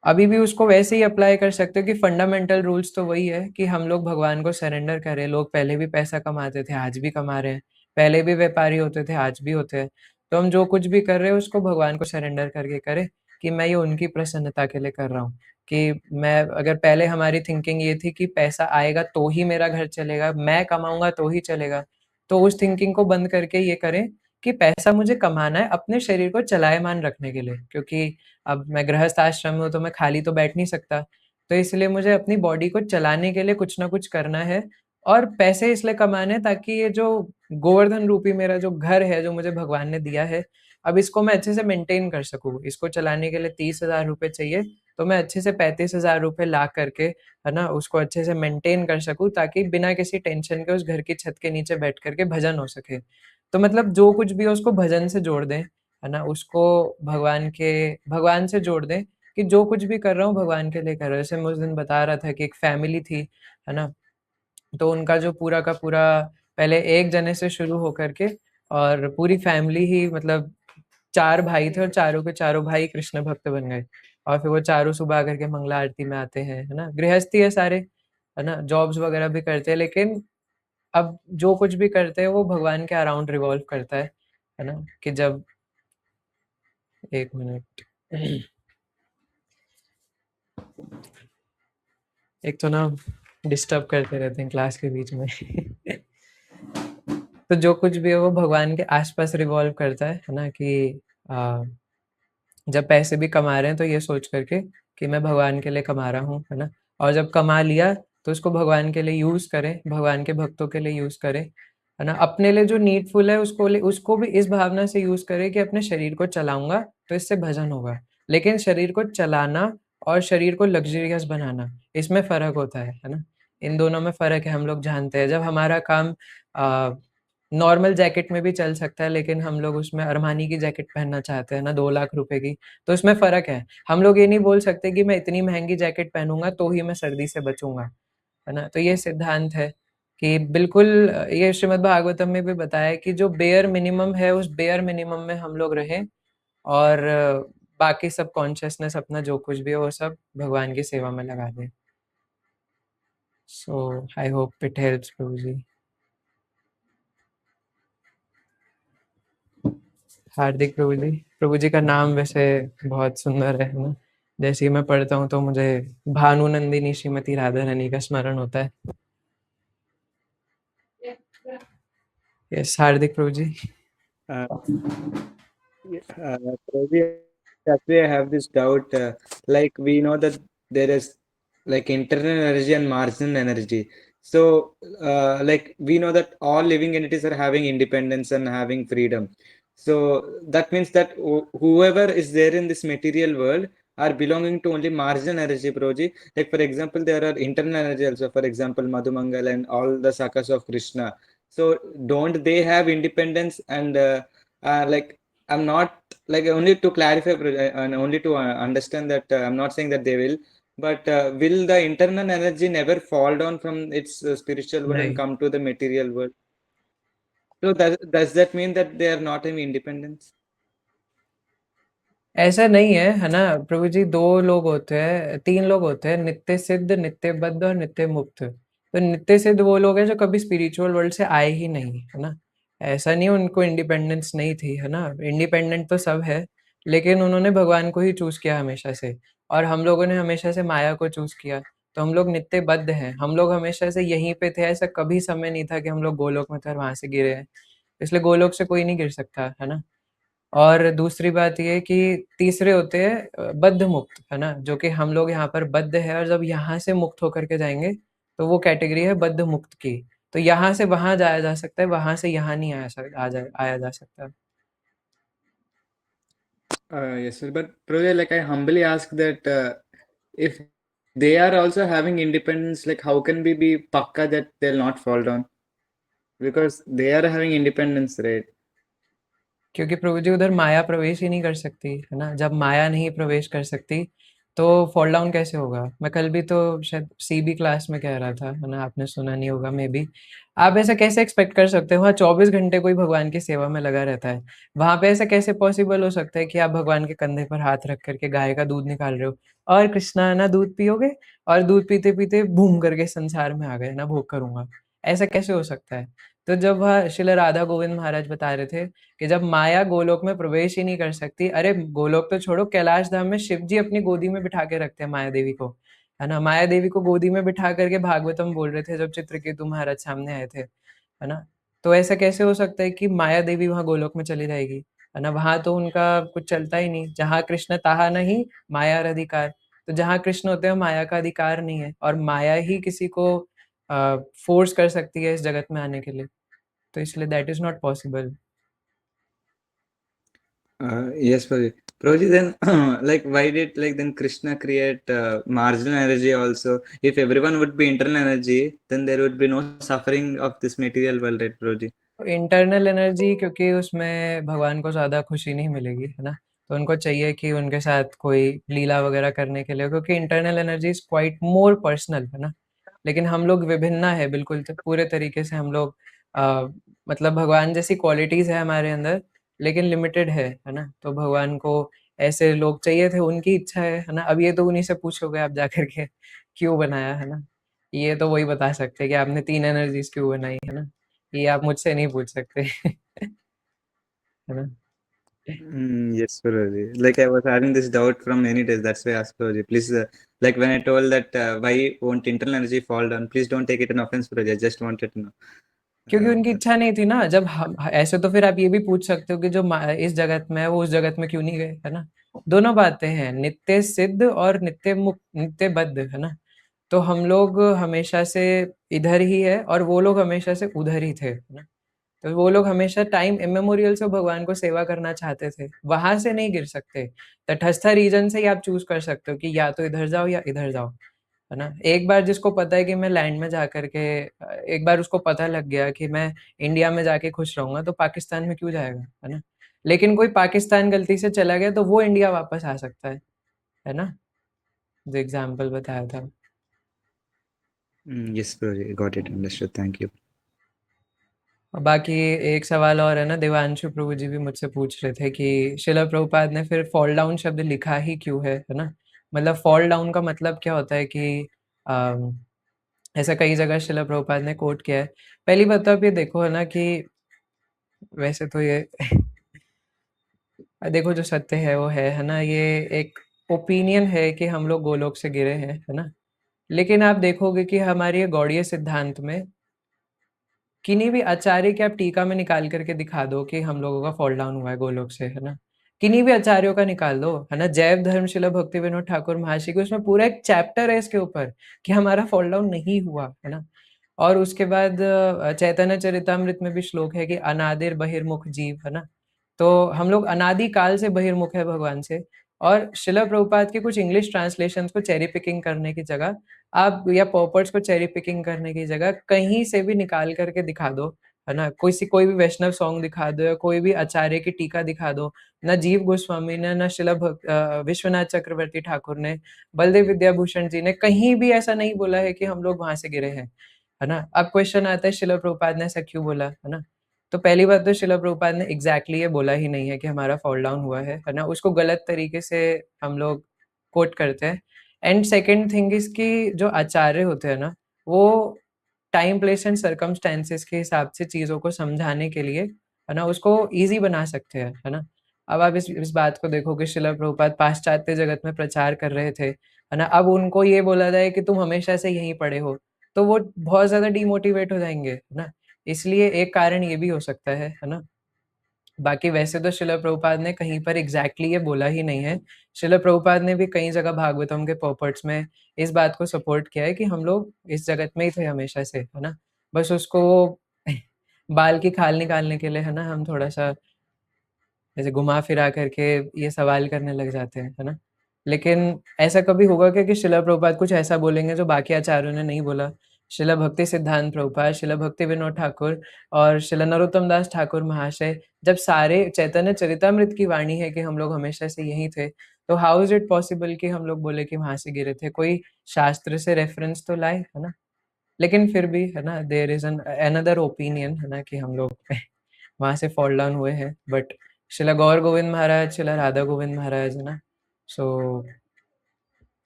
अभी भी उसको वैसे ही अप्लाई कर सकते हो कि फंडामेंटल रूल्स तो वही है कि हम लोग भगवान को सरेंडर करें। लोग पहले भी पैसा कमाते थे, आज भी कमा रहे हैं, पहले भी व्यापारी होते थे, आज भी होते हैं। तो हम जो कुछ भी कर रहे हैं उसको भगवान को सरेंडर करके करें, कि मैं ये उनकी प्रसन्नता के लिए कर रहा हूँ। कि मैं, अगर पहले हमारी थिंकिंग ये थी कि पैसा आएगा तो ही मेरा घर चलेगा, मैं कमाऊंगा तो ही चलेगा, तो उस थिंकिंग को बंद करके ये करें कि पैसा मुझे कमाना है अपने शरीर को चलायमान रखने के लिए, क्योंकि अब मैं गृहस्थ आश्रम में हूँ तो मैं खाली तो बैठ नहीं सकता, तो इसलिए मुझे अपनी बॉडी को चलाने के लिए कुछ ना कुछ करना है, और पैसे इसलिए कमाने हैं ताकि ये जो गोवर्धन रूपी मेरा जो घर है, जो मुझे भगवान ने दिया है, अब इसको मैं अच्छे से मेंटेन कर सकूँ। इसको चलाने के लिए 30,000 रुपए चाहिए, तो मैं अच्छे से 35,000 रुपए ला करके, है ना, उसको अच्छे से मेंटेन कर सकूँ, ताकि बिना किसी टेंशन के उस घर की छत के नीचे बैठ करके भजन हो सके। तो मतलब जो कुछ भी है उसको भजन से जोड़ दें, है ना, उसको भगवान से जोड़ दें, कि जो कुछ भी कर रहा हूँ भगवान के लिए कर रहा हूँ। जैसे मैं उस दिन बता रहा था कि एक फैमिली थी, है ना, तो उनका जो पूरा का पूरा, पहले एक जने से शुरू होकर के, और पूरी फैमिली ही, मतलब 4 भाई थे और चारों के चारों भाई कृष्ण भक्त बन गए, और फिर वो चारों सुबह आकर के मंगला आरती में आते हैं, है ना, गृहस्थी है सारे, है ना, जॉब्स वगैरह भी करते हैं, लेकिन अब जो कुछ भी करते हैं वो भगवान के अराउंड रिवॉल्व करता है ना, कि जब, एक मिनट, एक तो ना डिस्टर्ब करते रहते हैं क्लास के बीच में। तो जो कुछ भी है वो भगवान के आसपास रिवॉल्व करता है ना, कि जब पैसे भी कमा रहे हैं तो ये सोच करके कि मैं भगवान के लिए कमा रहा हूँ, है ना, और जब कमा लिया तो उसको भगवान के लिए यूज करें, भगवान के भक्तों के लिए यूज करें, है ना, अपने लिए जो नीडफुल है उसको भी इस भावना से यूज करें कि अपने शरीर को चलाऊंगा तो इससे भजन होगा। लेकिन शरीर को चलाना और शरीर को लग्जरियस बनाना, इसमें फर्क होता है ना, इन दोनों में फर्क है, हम लोग जानते हैं। जब हमारा काम नॉर्मल जैकेट में भी चल सकता है, लेकिन हम लोग उसमें अरमानी की जैकेट पहनना चाहते हैं ना, 2 लाख रुपए की, तो इसमें फ़र्क है। हम लोग ये नहीं बोल सकते कि मैं इतनी महँगी जैकेट पहनूँगा तो ही मैं सर्दी से बचूँगा, है ना? तो ये सिद्धांत है कि बिल्कुल ये श्रीमद् भागवतम में भी बताया है कि जो बेयर मिनिमम है, उस बेयर मिनिमम में हम लोग रहें, और बाकी सब कॉन्शियसनेस अपना जो कुछ भी है, वो सब भगवान की सेवा में लगा दें। सो आई होप इट हेल्प्स प्रभु जी। हार्दिक प्रभु जी का नाम वैसे बहुत सुंदर है ना, जैसे ही मैं पढ़ता हूँ तो मुझे भानुनंदिनी श्रीमती राधा रानी का स्मरण होता है। Yes, Hardik Prabhu ji. Uh, Probably, actually, I have this doubt. Like we know that there is like internal energy and marginal energy. So, like we know that all living entities are having independence and having freedom. So that means that whoever is there in this material world are belonging to only marginal energy, Proji. Like for example, there are internal energy also. For example, Madhumangal and all the sakas of Krishna. So don't they have independence and like I'm not like only to clarify and only to understand that I'm not saying that they will, but will the internal energy never fall down from its spiritual world and नहीं, come to the material world? So does that mean that they are not having independence? ऐसा नहीं है ना प्रभु जी। 2 लोग होते हैं, 3 लोग होते हैं, नित्य सिद्ध, नित्य बद्ध और नित्य मुक्त। तो नित्य सिद्ध वो लोग हैं जो कभी स्पिरिचुअल वर्ल्ड से आए ही नहीं, है ना। ऐसा नहीं उनको इंडिपेंडेंस नहीं थी, है ना, इंडिपेंडेंट तो सब है, लेकिन उन्होंने भगवान को ही चूज किया हमेशा से, और हम लोगों ने हमेशा से माया को चूज किया। तो हम लोग नित्य बद्ध हैं, हम लोग हमेशा से यहीं पे थे, ऐसा कभी समय नहीं था कि हम लोग गोलोक में थे और वहां से गिरे हैं, इसलिए गोलोक से कोई नहीं गिर सकता, है ना। और दूसरी बात ये कि तीसरे होते हैं बद्ध मुक्त, है ना? जो कि हम लोग यहाँ पर बद्ध है और जब यहाँ से मुक्त होकर के जाएँगे, तो वो कैटेगरी है बद्ध मुक्त की। तो यहाँ से वहाँ जाया जा सकता है, वहाँ से यहाँ नहीं आया जा सकता। Yes, sir. But Prabhu, like I humbly ask that if they are also having independence, like how can we be pakka that they'll not fall down? Because they are having independence, right? क्योंकि प्रभु जी उधर माया प्रवेश ही नहीं कर सकती, है ना? जब माया नहीं प्रवेश कर सकती, तो फॉल डाउन कैसे होगा? मैं कल भी तो शायद सीबी क्लास में कह रहा था, है ना? आपने सुना नहीं होगा मे बी। आप ऐसा कैसे एक्सपेक्ट कर सकते हो? वहाँ 24 घंटे कोई भगवान की सेवा में लगा रहता है। वहाँ पे ऐसा कैसे पॉसिबल हो सकता है कि आप भगवान के कंधे पर हाथ रख कर के गाय का दूध निकाल रहे हो और कृष्णा ना दूध पियोगे और दूध पीते-पीते बूम करके संसार में आ गए, ना भोग करूँगा। ऐसा कैसे हो सकता है? तो जब वह श्रील राधा गोविंद महाराज बता रहे थे कि जब माया गोलोक में प्रवेश ही नहीं कर सकती, अरे गोलोक तो छोड़ो, कैलाश धाम में शिव जी अपनी गोदी में बिठा के रखते हैं माया देवी को, है ना? माया देवी को गोदी में बिठा करके भागवतम बोल रहे थे जब चित्रकेतु महाराज सामने आए थे, है ना? तो ऐसा कैसे हो सकता है कि माया देवी वहाँ गोलोक में चली जाएगी, है ना? वहाँ तो उनका कुछ चलता ही नहीं, जहाँ कृष्ण तहाँ नहीं माया अधिकार। तो जहाँ कृष्ण होते हैं माया का अधिकार नहीं है और माया ही किसी को फोर्स कर सकती है इस जगत में आने के लिए। तो इसलिए that is not possible. Yes, Prabhuji. Prabhuji, then like why did like then Krishna create marginal energy also? If everyone would be internal energy, then there would be no suffering of this material world, right, Prabhuji? Internal energy, क्योंकि उसमें भगवान को ज़्यादा खुशी नहीं मिलेगी, है ना? तो उनको चाहिए कि उनके साथ कोई लीला वगैरह करने के लिए, क्योंकि internal energy is quite more personal, है ना? लेकिन हम लोग विभिन्न है बिल्कुल, तो पूरे तरीके से हम लोग मतलब भगवान जैसी क्वालिटीज़ है हमारे अंदर, लेकिन लिमिटेड है ना? तो भगवान को ऐसे लोग चाहिए थे, उनकी इच्छा है ना? अब ये तो उन्हीं से पूछोगे आप जाकर के क्यों बनाया, है ना? ये तो वही बता सकते हैं कि आपने 3 एनर्जीज़ क्यों बनाई, है ना? ये आप मुझसे नहीं पूछ सकते। है ना? Yes, Prabhuji. Like I was having this doubt from many days. That's why I asked Prabhuji. Please, like when I told that why won't internal energy fall down, please don't take it an offense, Prabhuji. I just wanted to know. क्योंकि उनकी इच्छा नहीं थी ना। जब हम ऐसे तो फिर आप ये भी पूछ सकते हो कि जो इस जगत में है वो उस जगत में क्यों नहीं गए, है ना? दोनों बातें हैं, नित्य सिद्ध और नित्य मुक्त, नित्य बद्ध, है ना? तो हम लोग हमेशा से इधर ही है और वो लोग हमेशा से उधर ही थे, है ना? तो वो लोग हमेशा टाइम इमेमोरियल से भगवान को सेवा करना चाहते थे, वहां से नहीं गिर सकते। तटस्थ रीजन से ही आप चूज कर सकते हो कि या तो इधर जाओ या इधर जाओ, है ना? एक बार जिसको पता है कि मैं लैंड में जाकर के एक बार उसको पता लग गया कि मैं इंडिया में जाके खुश रहूंगा, तो पाकिस्तान में क्यों जाएगा, है ना? लेकिन कोई पाकिस्तान गलती से चला गया तो वो इंडिया वापस आ सकता है ना? जो एग्जाम्पल बताया था। Yes, Prabhuji. Got it. Understood. Thank you. बाकी एक सवाल और है ना, देवांशु प्रभु जी भी मुझसे पूछ रहे थे कि शिला प्रभुपाद ने फिर फॉल डाउन शब्द लिखा ही क्यों है ना? मतलब फॉल डाउन का मतलब क्या होता है कि ऐसा कई जगह शिला प्रभुपाद ने कोट किया है। पहली बात तो आप ये देखो है ना कि वैसे तो ये देखो जो सत्य है वो है ना? ये एक ओपिनियन है कि हम लोग गोलोक से गिरे हैं, है ना? लेकिन आप देखोगे कि हमारे ये गौड़ीय सिद्धांत में किन्हीं भी आचार्य के आप टीका में निकाल करके दिखा दो कि हम लोगों का फॉल डाउन हुआ है गोलोक से, है ना? किन्हीं भी आचार्यों का निकाल दो, है ना? जैव धर्मशिला भक्ति विनोद ठाकुर महाशय की उसमें पूरा एक चैप्टर है इसके ऊपर कि हमारा फॉल डाउन नहीं हुआ, है ना? और उसके बाद चैतन्य चरितामृत में भी श्लोक है कि अनादिर बहिर्मुख जीव, है ना? तो हम लोग अनादि काल से बहिर्मुख है भगवान से। और शिला प्रभुपाद के कुछ इंग्लिश ट्रांसलेशंस को चेरी पिकिंग करने की जगह आप, या पॉपर्स को चेरी पिकिंग करने की जगह कहीं से भी निकाल करके दिखा दो, है ना? कोई भी वैष्णव सॉन्ग दिखा दो या कोई भी आचार्य की टीका दिखा दो। ना जीव गोस्वामी ने, ना विश्वनाथ चक्रवर्ती ठाकुर ने, बलदेव विद्याभूषण जी ने कहीं भी ऐसा नहीं बोला है कि हम लोग वहां से गिरे हैं, है ना? अब क्वेश्चन आता है शिला प्रभुपाद ने ऐसा क्यों बोला, है ना? तो पहली बात तो शिला प्रभुपाद ने एग्जैक्टली ये बोला ही नहीं है कि हमारा फॉल डाउन हुआ है ना? उसको गलत तरीके से हम लोग कोट करते हैं। एंड सेकंड थिंग इज कि जो आचार्य होते हैं ना, वो टाइम प्लेस एंड सर्कमस्टेंसेस के हिसाब से चीज़ों को समझाने के लिए, है ना, उसको ईज़ी बना सकते हैं, है ना? अब आप इस बात को देखो कि शिला प्रभुपाद पाश्चात्य जगत में प्रचार कर रहे थे, है ना? अब उनको ये बोला जाए कि तुम हमेशा से यहीं पढ़े हो, तो वो बहुत ज़्यादा डिमोटिवेट हो जाएँगे, है ना? इसलिए एक कारण ये भी हो सकता है ना? बाकी वैसे तो श्रील प्रभुपाद ने कहीं पर एग्जैक्टली ये बोला ही नहीं है। श्रील प्रभुपाद ने भी कई जगह भागवतम के पर्पट्स में इस बात को सपोर्ट किया है कि हम लोग इस जगत में ही थे हमेशा से, है ना? बस उसको बाल की खाल निकालने के लिए, है ना, हम थोड़ा-सा ऐसे घुमा-फिरा करके ये सवाल करने लग जाते हैं, है ना? लेकिन ऐसा कभी होगा क्या कि श्रील प्रभुपाद कुछ ऐसा बोलेंगे जो बाकी आचार्यों ने नहीं बोला? श्रील भक्ति सिद्धांत प्रभुपाद, श्रील भक्ति विनोद ठाकुर और श्रील नरोत्तम दास ठाकुर महाशय, जब सारे चैतन्य चरितामृत की वाणी है कि हम लोग हमेशा से यहीं थे, तो हाउ इज़ इट पॉसिबल कि हम लोग बोले कि वहाँ से गिरे थे? कोई शास्त्र से रेफ़रेंस तो लाए, है ना? लेकिन फिर भी, है ना, देयर इज़ अनदर ओपिनियन, है ना, कि हम लोग वहाँ से फॉल डाउन हुए हैं। बट श्रील गौर गोविंद महाराज, श्रील राधा गोविंद महाराज, है ना? सो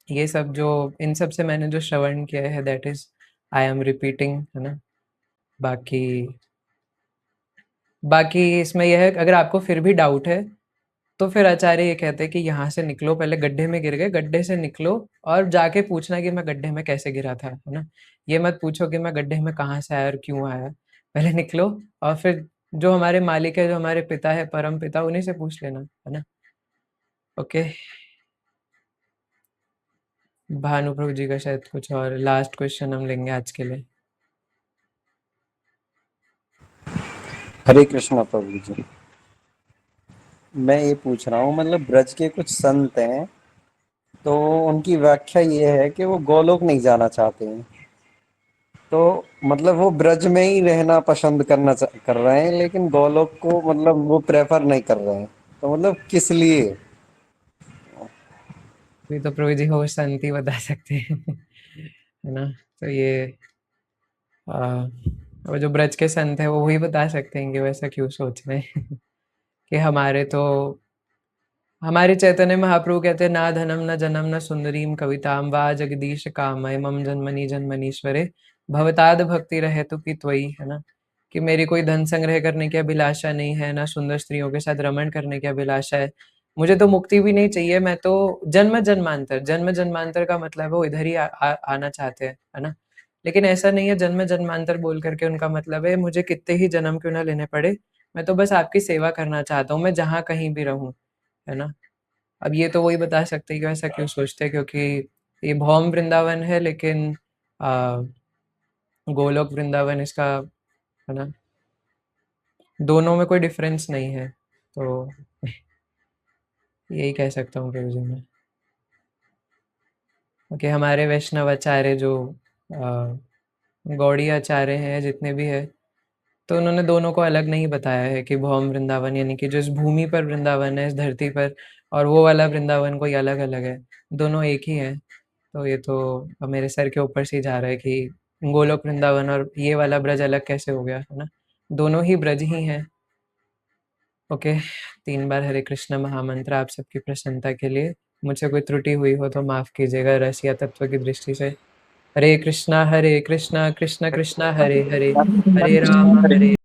ये सब जो इन सब से मैंने जो श्रवण किया है, that is I am repeating, है ना? बाकी इसमें यह है कि अगर आपको फिर भी डाउट है, तो फिर आचार्य ये कहते हैं कि यहाँ से निकलो, पहले गड्ढे में गिर गए, गड्ढे से निकलो और जाके पूछना कि मैं गड्ढे में कैसे गिरा था, है ना? ये मत पूछो कि मैं गड्ढे में कहाँ से आया और क्यों आया। पहले निकलो और फिर जो हमारे मालिक है, जो हमारे पिता है, परम पिता, उन्हीं से पूछ लेना, है ना? ओके। भानु प्रभु जी का शायद कुछ और लास्ट क्वेश्चन हम लेंगे आज के लिए। हरे कृष्णा प्रभु जी, मैं ये पूछ रहा हूँ, मतलब ब्रज के कुछ संत हैं, तो उनकी व्याख्या ये है कि वो गोलोक नहीं जाना चाहते हैं, तो मतलब वो ब्रज में ही रहना पसंद कर रहे हैं, लेकिन गोलोक को मतलब वो प्रेफर नहीं कर रहे हैं, तो मतलब किस लिए? ये तो प्रभु जी हो संत ही बता सकते हैं, है ना? तो ये वो जो ब्रज के संत है वो वही बता सकते हैं कि वैसा क्यों सोच रहे हैं। कि हमारे चैतन्य महाप्रभु कहते हैं, ना धनम न जनम न सुंदरीम कविताम वा जगदीश कामय मम जन्मनि जन्मनीश्वरे भवताद भक्ति रहे तो कि त्वयि, है ना? कि मेरी कोई धन संग्रह करने की अभिलाषा नहीं है, ना सुंदर स्त्रियों के साथ रमण करने की अभिलाषा है। मुझे तो मुक्ति भी नहीं चाहिए, मैं तो जन्म जन्मांतर का मतलब है वो इधर ही आना चाहते हैं, है ना? लेकिन ऐसा नहीं है, जन्म जन्मांतर बोल करके उनका मतलब है मुझे कितने ही जन्म क्यों ना लेने पड़े, मैं तो बस आपकी सेवा करना चाहता हूँ, मैं जहाँ कहीं भी रहूँ, है ना? अब ये तो वही बता सकते हैं कि ऐसा क्यों सोचते हैं, क्योंकि ये भौम वृंदावन है, लेकिन गोलोक वृंदावन इसका, है ना, दोनों में कोई डिफरेंस नहीं है, तो यही कह सकता हूँ प्रभु जी मैं। ओके, हमारे वैष्णव आचार्य जो गौड़ी आचार्य हैं, जितने भी है, तो उन्होंने दोनों को अलग नहीं बताया है कि भौम वृंदावन यानी कि जो इस भूमि पर वृंदावन है, इस धरती पर, और वो वाला वृंदावन कोई अलग अलग है, दोनों एक ही है। तो ये तो अब मेरे सर के ऊपर से ही जा रहा है कि गोलोक वृंदावन और ये वाला ब्रज अलग कैसे हो गया, है ना? दोनों ही ब्रज ही हैं। ओके, 3 बार हरे कृष्ण महामंत्र आप सबकी प्रसन्नता के लिए। मुझसे कोई त्रुटि हुई हो तो माफ़ कीजिएगा रस या तत्व की दृष्टि से। हरे कृष्णा कृष्ण कृष्णा हरे हरे, हरे राम हरे